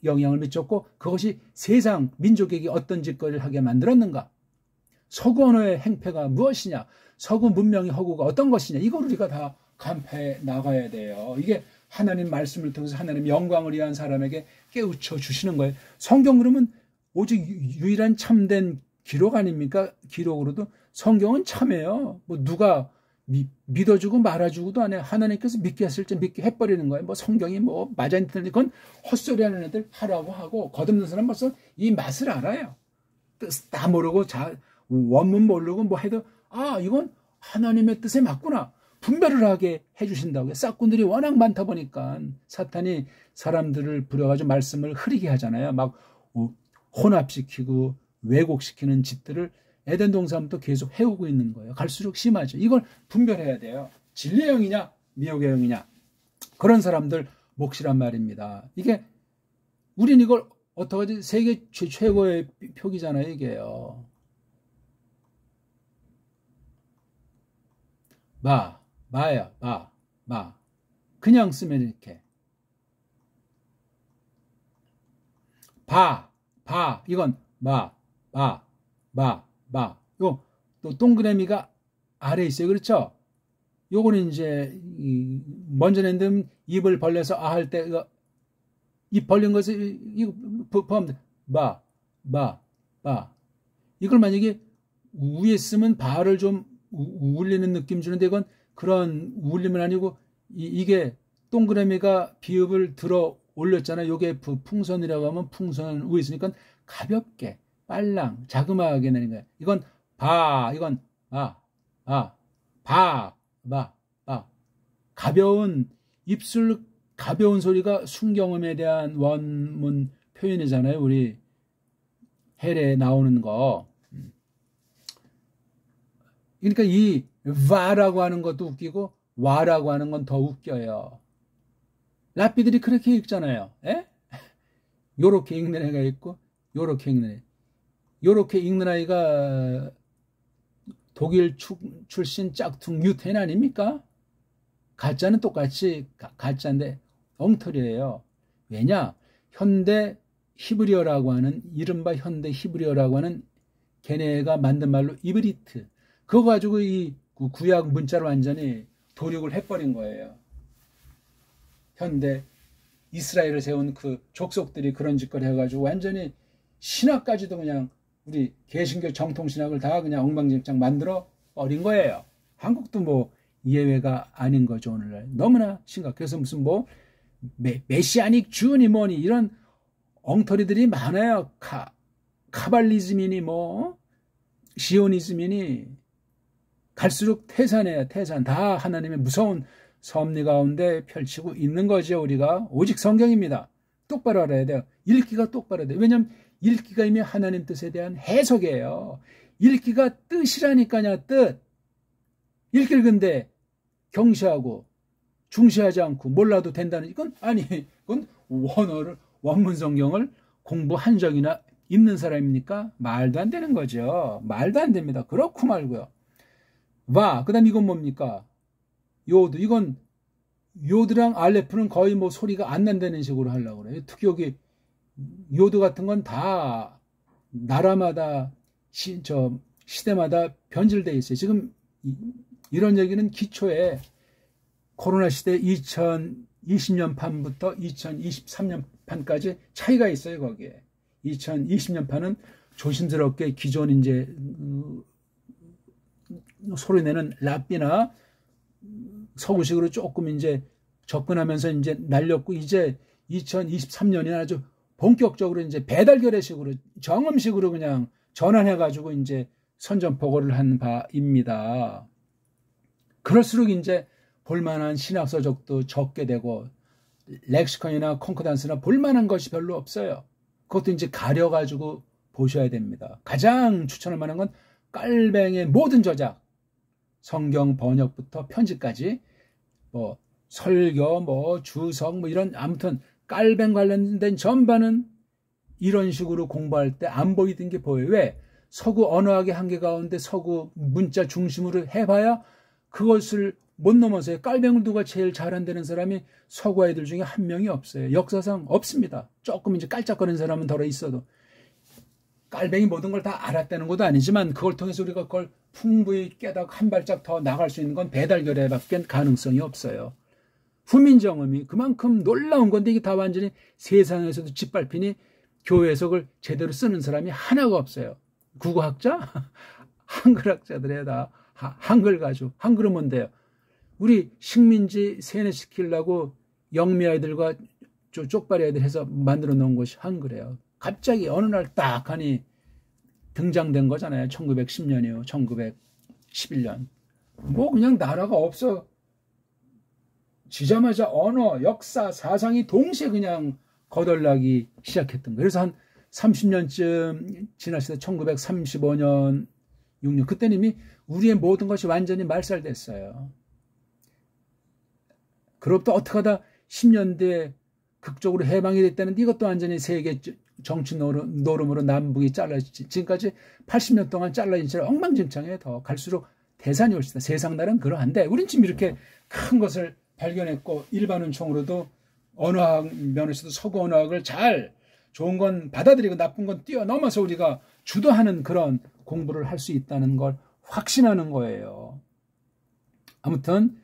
Speaker 1: 영향을 미쳤고 그것이 세상 민족에게 어떤 짓거리를 하게 만들었는가? 서구 언어의 행패가 무엇이냐? 서구 문명의 허구가 어떤 것이냐? 이걸 우리가 다 간파해 나가야 돼요. 이게 하나님 말씀을 통해서 하나님 영광을 위한 사람에게 깨우쳐 주시는 거예요. 성경 그러면 오직 유일한 참된 기록 아닙니까? 기록으로도 성경은 참해요. 뭐 누가 믿어주고 말아주고도 안 해. 하나님께서 믿게 했을 때 믿게 해버리는 거예요. 뭐 성경이 뭐 맞아 틀리는 건 헛소리 하는 애들 하라고 하고 거듭는 사람 벌써 이 맛을 알아요. 뜻 다 모르고 원문 모르고 뭐 해도 이건 하나님의 뜻에 맞구나. 분별을 하게 해주신다고요. 싹꾼들이 워낙 많다 보니까 사탄이 사람들을 부려가지고 말씀을 흐리게 하잖아요. 막 혼합시키고 왜곡시키는 짓들을 에덴 동산부터 계속 해오고 있는 거예요. 갈수록 심하죠. 이걸 분별해야 돼요. 진리의 영이냐 미혹의 영이냐. 그런 사람들 몫이란 말입니다. 이게 우린 이걸 어떡하지? 세계 최고의 표기잖아요. 이게요. 마야 마. 그냥 쓰면 이렇게 바 이건 마. 요 또 동그라미가 아래 있어요. 그렇죠? 요거는 이제 먼저 낸 다음 입을 벌려서 할 때 입 벌린 것을 이거 포함돼. 바. 이걸 만약에 위에 쓰면 바를 좀 울리는 느낌 주는데 이건 그런 울림은 아니고 이게 동그라미가 비읍을 들어 올렸잖아요. 요게 풍선이라고 하면 풍선 위에 있으니까 가볍게 빨랑 자그마하게 내는 거예요. 이건 이건 가벼운 입술 가벼운 소리가 순경음에 대한 원문 표현이잖아요. 우리 헬에 나오는 거. 그러니까 이 와라고 하는 것도 웃기고 와라고 하는 건 더 웃겨요. 랍비들이 그렇게 읽잖아요. 에? 요렇게 읽는 애가 있고 요렇게 읽는 애. 요렇게 읽는 아이가 독일 출신 짝퉁 유태인 아닙니까? 가짜는 똑같이 가짜인데 엉터리예요. 왜냐? 현대 히브리어라고 하는 이른바 현대 히브리어라고 하는 걔네가 만든 말로 이브리트. 그거 가지고 이 구약 문자를 완전히 도륙을 해버린 거예요. 현대 이스라엘을 세운 그 족속들이 그런 짓거리 해가지고 완전히 신학까지도 그냥 우리 개신교 정통신학을 다 그냥 엉망진창 만들어 버린 거예요. 한국도 뭐 예외가 아닌 거죠. 오늘날 너무나 심각. 그래서 무슨 뭐 메시아닉 주니 뭐니 이런 엉터리들이 많아요. 카발리즘이니 뭐 시오니즘이니 갈수록 태산이에요. 태산. 다 하나님의 무서운 섭리 가운데 펼치고 있는 거죠. 우리가 오직 성경입니다. 똑바로 알아야 돼요. 읽기가 똑바로 해야 돼요. 왜냐하면 읽기가 이미 하나님 뜻에 대한 해석이에요. 읽기가 뜻이라니까요. 뜻. 읽기를 근데 경시하고 중시하지 않고 몰라도 된다는 이건 이건 원문 성경을 공부한 적이나 있는 사람입니까? 말도 안 되는 거죠. 말도 안 됩니다. 그렇고 말고요. 그다음 이건 뭡니까? 요드. 이건 요드랑 알레프는 거의 뭐 소리가 안 난다는 식으로 하려고 그래요. 특히 여기 요드 같은 건 다 나라마다 시대마다 변질되어 있어요. 지금 이런 얘기는 기초에 코로나 시대 2020년 판부터 2023년 판까지 차이가 있어요. 거기에 2020년 판은 조심스럽게 기존 이제 소리내는 랍비나 서구식으로 조금 이제 접근하면서 이제 날렸고 이제 2023년이 아주 본격적으로 이제 배달결의식으로 정음식으로 그냥 전환해가지고 이제 선전포고를 한 바입니다. 그럴수록 이제 볼만한 신학서적도 적게 되고 렉시컨이나 콩코단스나 볼만한 것이 별로 없어요. 그것도 이제 가려가지고 보셔야 됩니다. 가장 추천할 만한 건 깔뱅의 모든 저작, 성경 번역부터 편집까지 뭐 설교, 뭐 주석, 뭐 이런 아무튼 깔뱅 관련된 전반은 이런 식으로 공부할 때 안 보이던 게 보여요. 왜? 서구 언어학의 한계 가운데 서구 문자 중심으로 해봐야 그것을 못 넘어서요. 깔뱅을 누가 제일 잘한다는 사람이 서구 아이들 중에 한 명이 없어요. 역사상 없습니다. 조금 이제 깔짝거리는 사람은 덜어 있어도. 깔뱅이 모든 걸 다 알았다는 것도 아니지만 그걸 통해서 우리가 그걸 풍부히 깨닫고 한 발짝 더 나갈 수 있는 건 배달결례밖에 가능성이 없어요. 후민정음이 그만큼 놀라운 건데 이게 다 완전히 세상에서도 짓밟히니 교회에서 그걸 제대로 쓰는 사람이 하나가 없어요. 국어학자? 한글학자들에 다 한글 가지고 한글은 뭔데요? 우리 식민지 세뇌시키려고 영미 아이들과 쪽발이 아이들 해서 만들어 놓은 것이 한글이에요. 갑자기 어느 날 딱 하니 등장된 거잖아요. 1910년이요. 1911년. 뭐 그냥 나라가 없어 지자마자 언어, 역사, 사상이 동시에 그냥 거덜나기 시작했던 거예요. 그래서 한 30년쯤 지났을 때 1935년, 6년 그때는 이미 우리의 모든 것이 완전히 말살됐어요. 그로부터 어떻게 하다 10년대에 극적으로 해방이 됐다는데 이것도 완전히 세계 정치 노름으로 남북이 잘라지지. 지금까지 80년 동안 잘라진 채로 엉망진창에 더 갈수록 대산이 옳시다. 세상 나라는 그러한데 우린 지금 이렇게 큰 것을 발견했고 일반은총으로도 언어학 면에서도 서구 언어학을 잘 좋은 건 받아들이고 나쁜 건 뛰어넘어서 우리가 주도하는 그런 공부를 할 수 있다는 걸 확신하는 거예요. 아무튼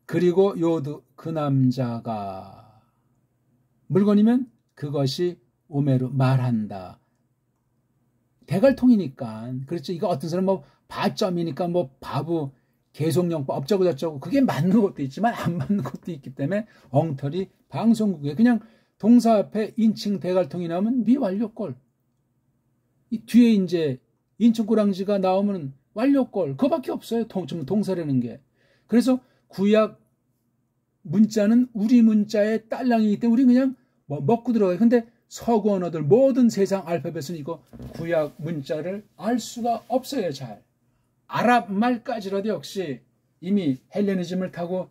Speaker 1: 그리고 요드 그 남자가 물건이면 그것이 오메르 말한다. 대갈통이니까 그렇죠. 이거 어떤 사람 뭐 바점이니까 뭐 바부 계속용법 업저고 저쩌고 그게 맞는 것도 있지만 안 맞는 것도 있기 때문에 엉터리 방송국에 그냥 동사 앞에 인칭 대갈통이 나오면 미완료꼴. 이 뒤에 이제 인칭꼬랑지가 나오면 완료꼴. 그거밖에 없어요. 동사라는 게. 그래서 구약 문자는 우리 문자의 딸랑이기 때문에 우리 그냥 뭐 먹고 들어가요. 근데 서구 언어들 모든 세상 알파벳은 이거 구약 문자를 알 수가 없어요. 잘. 아랍 말까지라도 역시 이미 헬레니즘을 타고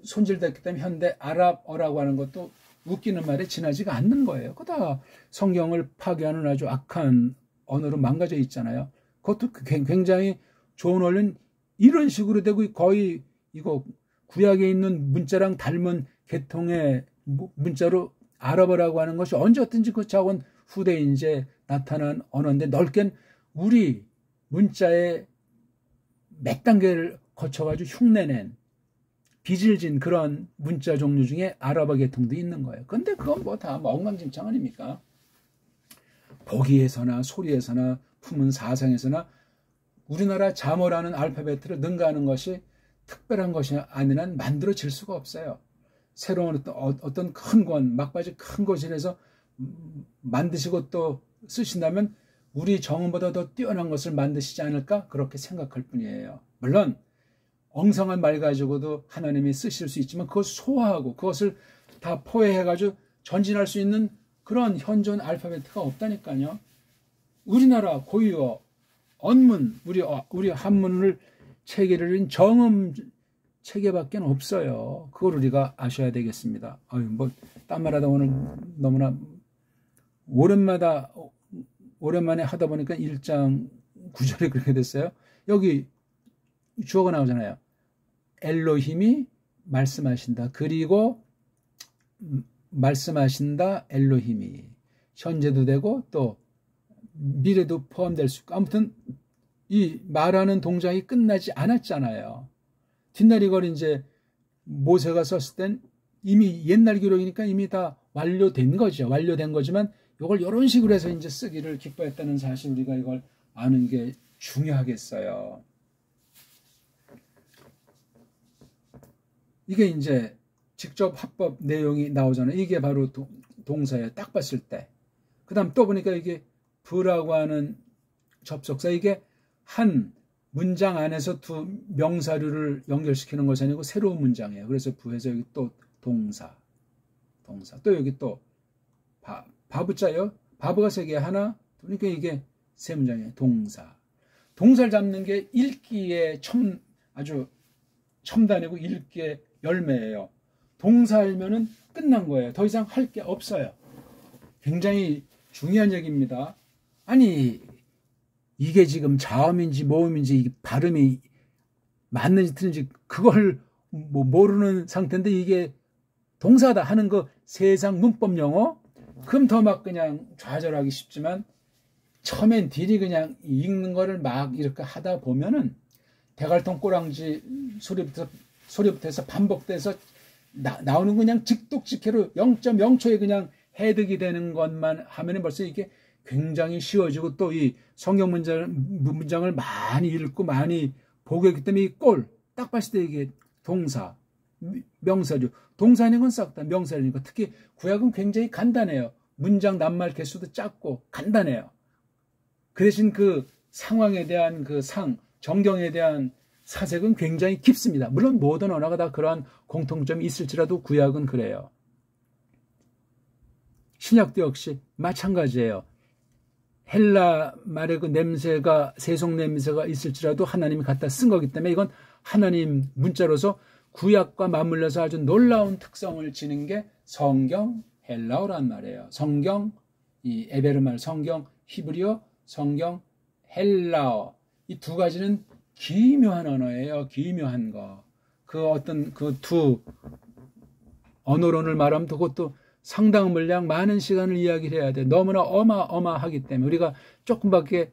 Speaker 1: 손질됐기 때문에 현대 아랍어라고 하는 것도 웃기는 말에 지나지가 않는 거예요. 그거 다 성경을 파괴하는 아주 악한 언어로 망가져 있잖아요. 그것도 굉장히 좋은 원리는 이런 식으로 되고 거의 이거 구약에 있는 문자랑 닮은 계통의 문자로 아랍어라고 하는 것이 언제 어떤지 그 자원 후대에 이제 나타난 언어인데 넓게는 우리 문자의 몇 단계를 거쳐가지고 흉내낸 빚을 진 그런 문자 종류 중에 아랍어 계통도 있는 거예요. 근데 그건 뭐 다 엉망진창 아닙니까? 보기에서나 소리에서나 품은 사상에서나 우리나라 자모라는 알파벳을 능가하는 것이 특별한 것이 아닌 한 만들어질 수가 없어요. 새로운 어떤 큰 권, 막바지 큰 것이라서 만드시고 또 쓰신다면 우리 정음보다 더 뛰어난 것을 만드시지 않을까 그렇게 생각할 뿐이에요. 물론 엉성한 말 가지고도 하나님이 쓰실 수 있지만 그것을 소화하고 그것을 다 포획해가지고 전진할 수 있는 그런 현존 알파벳가 없다니까요. 우리나라 고유어, 언문, 우리 한문을 체계를 정음 체계밖에 없어요. 그걸 우리가 아셔야 되겠습니다. 뭐 딴 말하다 오늘 너무나 오랜만에 하다 보니까 1장 9절에 그렇게 됐어요. 여기 주어가 나오잖아요. 엘로힘이 말씀하신다. 그리고 말씀하신다 엘로힘이 현재도 되고 또 미래도 포함될 수 있고 아무튼 이 말하는 동작이 끝나지 않았잖아요. 뒷날 이걸 이제 모세가 썼을 땐 이미 옛날 기록이니까 이미 다 완료된 거죠. 완료된 거지만 이걸 이런 식으로 해서 이제 쓰기를 기뻐했다는 사실 우리가 이걸 아는 게 중요하겠어요. 이게 이제 직접 합법 내용이 나오잖아요. 이게 바로 동사예요. 딱 봤을 때. 그 다음 또 보니까 이게 부라고 하는 접속사 이게 한 문장 안에서 두 명사류를 연결시키는 것이 아니고 새로운 문장이에요. 그래서 부에서 여기 또 동사. 또 여기 또 바브자요. 바브가 세 개 하나. 그러니까 이게 세 문장이에요. 동사. 동사를 잡는 게 읽기의 아주 첨단이고 읽기의 열매예요. 동사 알면은 끝난 거예요. 더 이상 할 게 없어요. 굉장히 중요한 얘기입니다. 아니 이게 지금 자음인지 모음인지 발음이 맞는지 틀린지 그걸 모르는 상태인데 이게 동사다 하는 그 세상 문법 용어 그럼 더 막 그냥 좌절하기 쉽지만 처음엔 딜이 그냥 읽는 거를 막 이렇게 하다 보면은 대갈통 꼬랑지 소리부터 해서 반복돼서 나오는 그냥 직독직해로 0.0초에 그냥 해득이 되는 것만 하면은 벌써 이게 굉장히 쉬워지고 또 이 성경 문장을 많이 읽고 많이 보게 했기 때문에 이 꼴 딱 봤을 때 이게 동사, 명사죠. 동사인 건 싹 다 명사니까 특히 구약은 굉장히 간단해요. 문장 낱말 개수도 작고 간단해요. 그 대신 그 상황에 대한 그 정경에 대한 사색은 굉장히 깊습니다. 물론 모든 언어가 다 그러한 공통점이 있을지라도 구약은 그래요. 신약도 역시 마찬가지예요. 헬라 말의 그 냄새가 세속 냄새가 있을지라도 하나님이 갖다 쓴 거기 때문에 이건 하나님 문자로서 구약과 맞물려서 아주 놀라운 특성을 지닌 게 성경 헬라어란 말이에요. 성경 이 에베르말 성경 히브리어 성경 헬라어 이 두 가지는 기묘한 언어예요. 기묘한 거. 그 어떤 그 두 언어론을 말하면 그것도 상당한 분량 많은 시간을 이야기를 해야 돼. 너무나 어마어마하기 때문에 우리가 조금밖에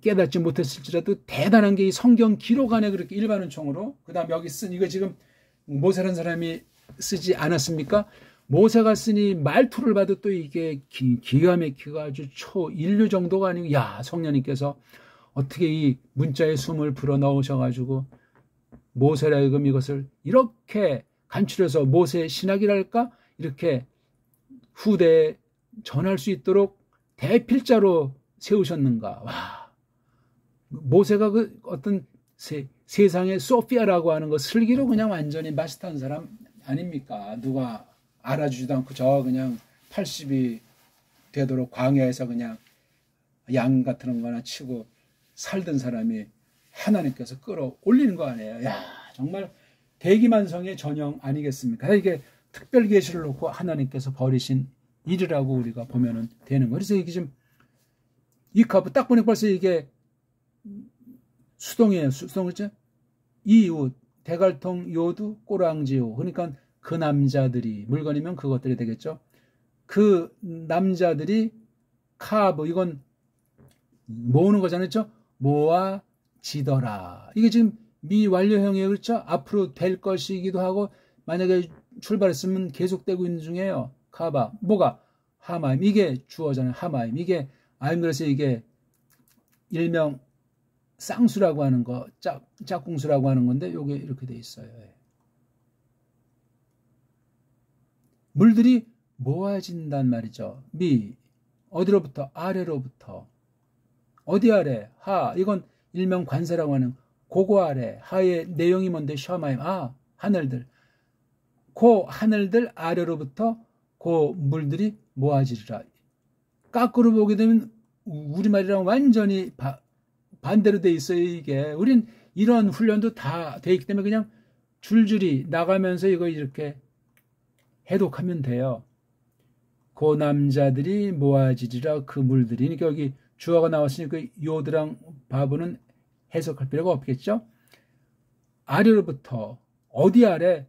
Speaker 1: 깨닫지 못했을지라도 대단한 게 이 성경 기록 안에 그렇게 일반은총으로 그다음 여기 쓴 이거 지금 모세라는 사람이 쓰지 않았습니까? 모세가 쓰니 말투를 봐도 또 이게 기가 막히고 아주 초인류 정도가 아니고 야 성령님께서 어떻게 이 문자에 숨을 불어 넣으셔가지고 모세라 하여금 이것을 이렇게 간추려서 모세 신학이랄까 이렇게 후대에 전할 수 있도록 대필자로 세우셨는가. 와, 모세가 그 어떤 세상의 소피아라고 하는 거 슬기로 그냥 완전히 마스터한 사람 아닙니까? 누가 알아주지도 않고 저 그냥 80이 되도록 광야에서 그냥 양 같은 거나 치고 살던 사람이 하나님께서 끌어올리는 거 아니에요. 야, 정말 대기만성의 전형 아니겠습니까? 이게 특별 계시를 놓고 하나님께서 버리신 일이라고 우리가 보면은 되는 거예요. 그래서 이게 지금 이 카브 딱 보니까 벌써 이게 수동이에요. 수동이죠. 이웃, 대갈통, 요두, 꼬랑지요. 그러니까 그 남자들이 물건이면 그것들이 되겠죠. 그 남자들이 카브 이건 모으는 거잖아요. 그렇죠? 모아지더라. 이게 지금 미완료형이에요. 그렇죠? 앞으로 될 것이기도 하고 만약에 출발했으면 계속되고 있는 중이에요. 카바. 뭐가? 하마임. 이게 주어잖아요. 하마임. 이게 그래서 이게 일명 쌍수라고 하는 거, 짝꿍수라고 하는 건데 요게 이렇게 돼 있어요. 물들이 모아진단 말이죠. 어디로부터? 아래로부터. 어디 아래? 하. 이건 일명 관세라고 하는 고거 아래. 하의 내용이 뭔데? 샤마임. 하늘들. 그 하늘들 아래로부터 그 물들이 모아지리라. 거꾸로 보게 되면 우리말이랑 완전히 반대로 돼 있어요. 이게 우린 이런 훈련도 다 돼 있기 때문에 그냥 줄줄이 나가면서 이거 이렇게 해독하면 돼요. 그 남자들이 모아지리라 그 물들이. 그러니까 여기 주어가 나왔으니 그 요드랑 바보는 해석할 필요가 없겠죠. 아래로부터 어디 아래?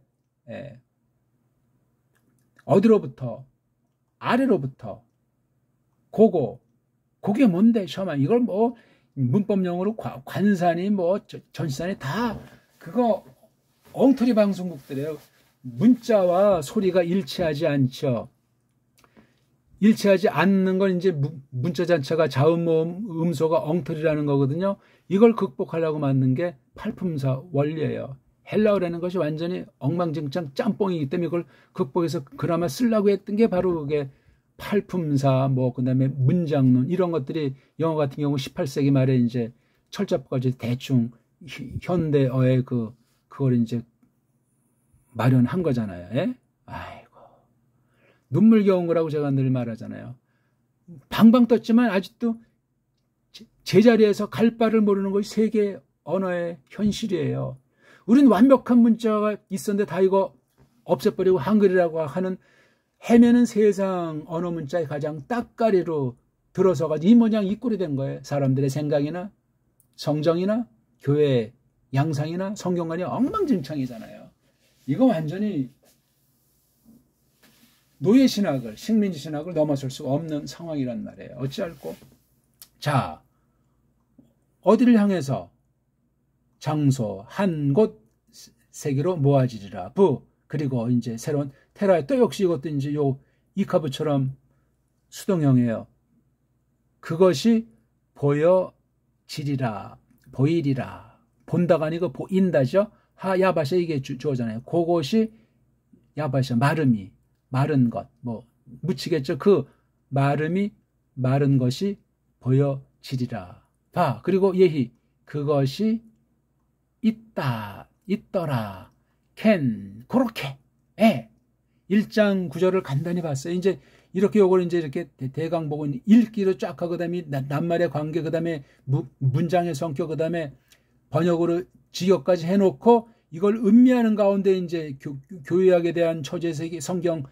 Speaker 1: 어디로부터? 아래로부터. 그게 뭔데? 셔만 이걸 뭐 문법용어로 관산이 뭐 전시산이 다 그거 엉터리 방송국들이에요. 문자와 소리가 일치하지 않죠. 일치하지 않는 건 이제 문자 자체가 자음, 모음, 음소가 엉터리라는 거거든요. 이걸 극복하려고 만든 게 팔품사 원리예요. 헬라어라는 것이 완전히 엉망진창 짬뽕이기 때문에 이걸 극복해서 그나마 쓰려고 했던 게 바로 그게 팔품사, 그다음에 문장론 이런 것들이 영어 같은 경우 18세기 말에 이제 철자까지 대충 현대어의 그걸 이제 마련한 거잖아요. 예? 아이고. 눈물겨운 거라고 제가 늘 말하잖아요. 방방 떴지만 아직도 제자리에서 갈 바를 모르는 것이 세계 언어의 현실이에요. 우린 완벽한 문자가 있었는데 다 이거 없애버리고 한글이라고 하는 헤매는 세상 언어 문자의 가장 따까리로 들어서가지고 이 모양 이 꼴이 된 거예요. 사람들의 생각이나 성정이나 교회 양상이나 성경관이 엉망진창이잖아요. 이거 완전히 노예신학을, 식민지 신학을 넘어설 수 없는 상황이란 말이에요. 어찌할꼬? 자, 어디를 향해서? 장소, 한 곳 세계로 모아지리라. 그리고 이제 새로운 테라에 또 역시 이것도 이제 요 이카브처럼 수동형이에요. 그것이 보여지리라. 보이리라. 본다가 아니고 보인다죠. 야바샤 이게 주어잖아요. 그것이 야바샤, 마름이. 마른 것, 뭐 묻히겠죠. 그 마름이 마른 것이 보여지리라. 봐. 그리고 예히 그것이 있다, 있더라. 그렇게. 1장 9절을 간단히 봤어요. 이제 이렇게 요걸 이제 이렇게 대강복은 읽기로 쫙 하고 그다음에 낱말의 관계 그다음에 문장의 성격 그다음에 번역으로 직역까지 해놓고 이걸 음미하는 가운데 이제 교회학에 대한 초재세계 성경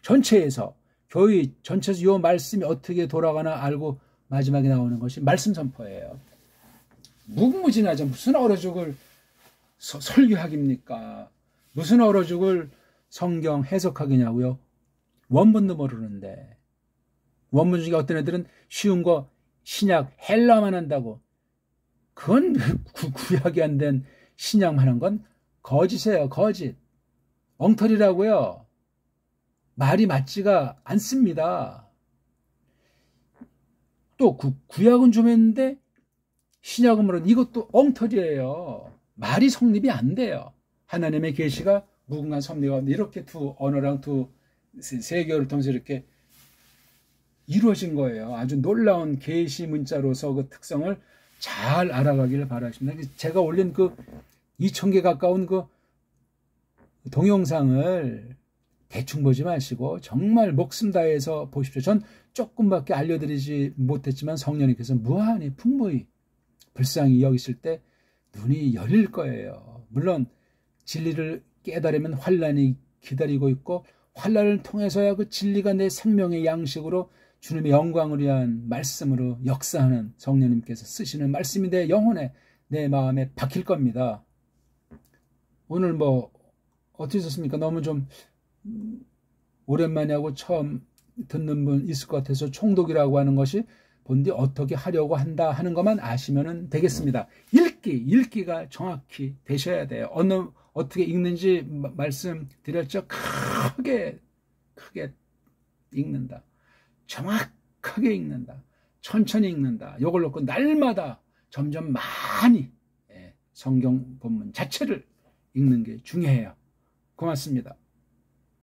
Speaker 1: 전체에서 교회 전체에서 이 말씀이 어떻게 돌아가나 알고 마지막에 나오는 것이 말씀 선포예요. 무궁무진하죠. 무슨 얼어 죽을 설교학입니까? 무슨 얼어 죽을 성경 해석하기냐고요. 원문도 모르는데. 원문 중에 어떤 애들은 쉬운 거 신약 헬라만 한다고. 그건 구약이 안 된 신약만 한 건 거짓이에요. 거짓. 엉터리라고요. 말이 맞지가 않습니다. 또 구약은 좀 했는데 신약은 물론 이것도 엉터리예요. 말이 성립이 안 돼요. 하나님의 계시가 무궁한 섭리가 이렇게 두 언어랑 두 세계를 통해서 이렇게 이루어진 거예요. 아주 놀라운 계시 문자로서 그 특성을 잘 알아가기를 바라십니다. 제가 올린 그 2000개 가까운 그 동영상을 대충 보지 마시고 정말 목숨 다해서 보십시오. 전 조금밖에 알려드리지 못했지만 성령님께서 무한히 풍부히 불쌍히 여기실 때 눈이 열릴 거예요. 물론 진리를 깨달으면 환난이 기다리고 있고 환난을 통해서야 그 진리가 내 생명의 양식으로 주님의 영광을 위한 말씀으로 역사하는 성령님께서 쓰시는 말씀이 내 영혼에 내 마음에 박힐 겁니다. 오늘 뭐 어떻게 썼습니까? 너무 좀 오랜만에 하고 처음 듣는 분 있을 것 같아서 총독이라고 하는 것이 본디 어떻게 하려고 한다 하는 것만 아시면 되겠습니다. 읽기가 정확히 되셔야 돼요. 어떻게 읽는지 말씀드렸죠. 크게 읽는다. 정확하게 읽는다. 천천히 읽는다. 이걸 놓고 날마다 점점 많이 성경 본문 자체를 읽는 게 중요해요. 고맙습니다.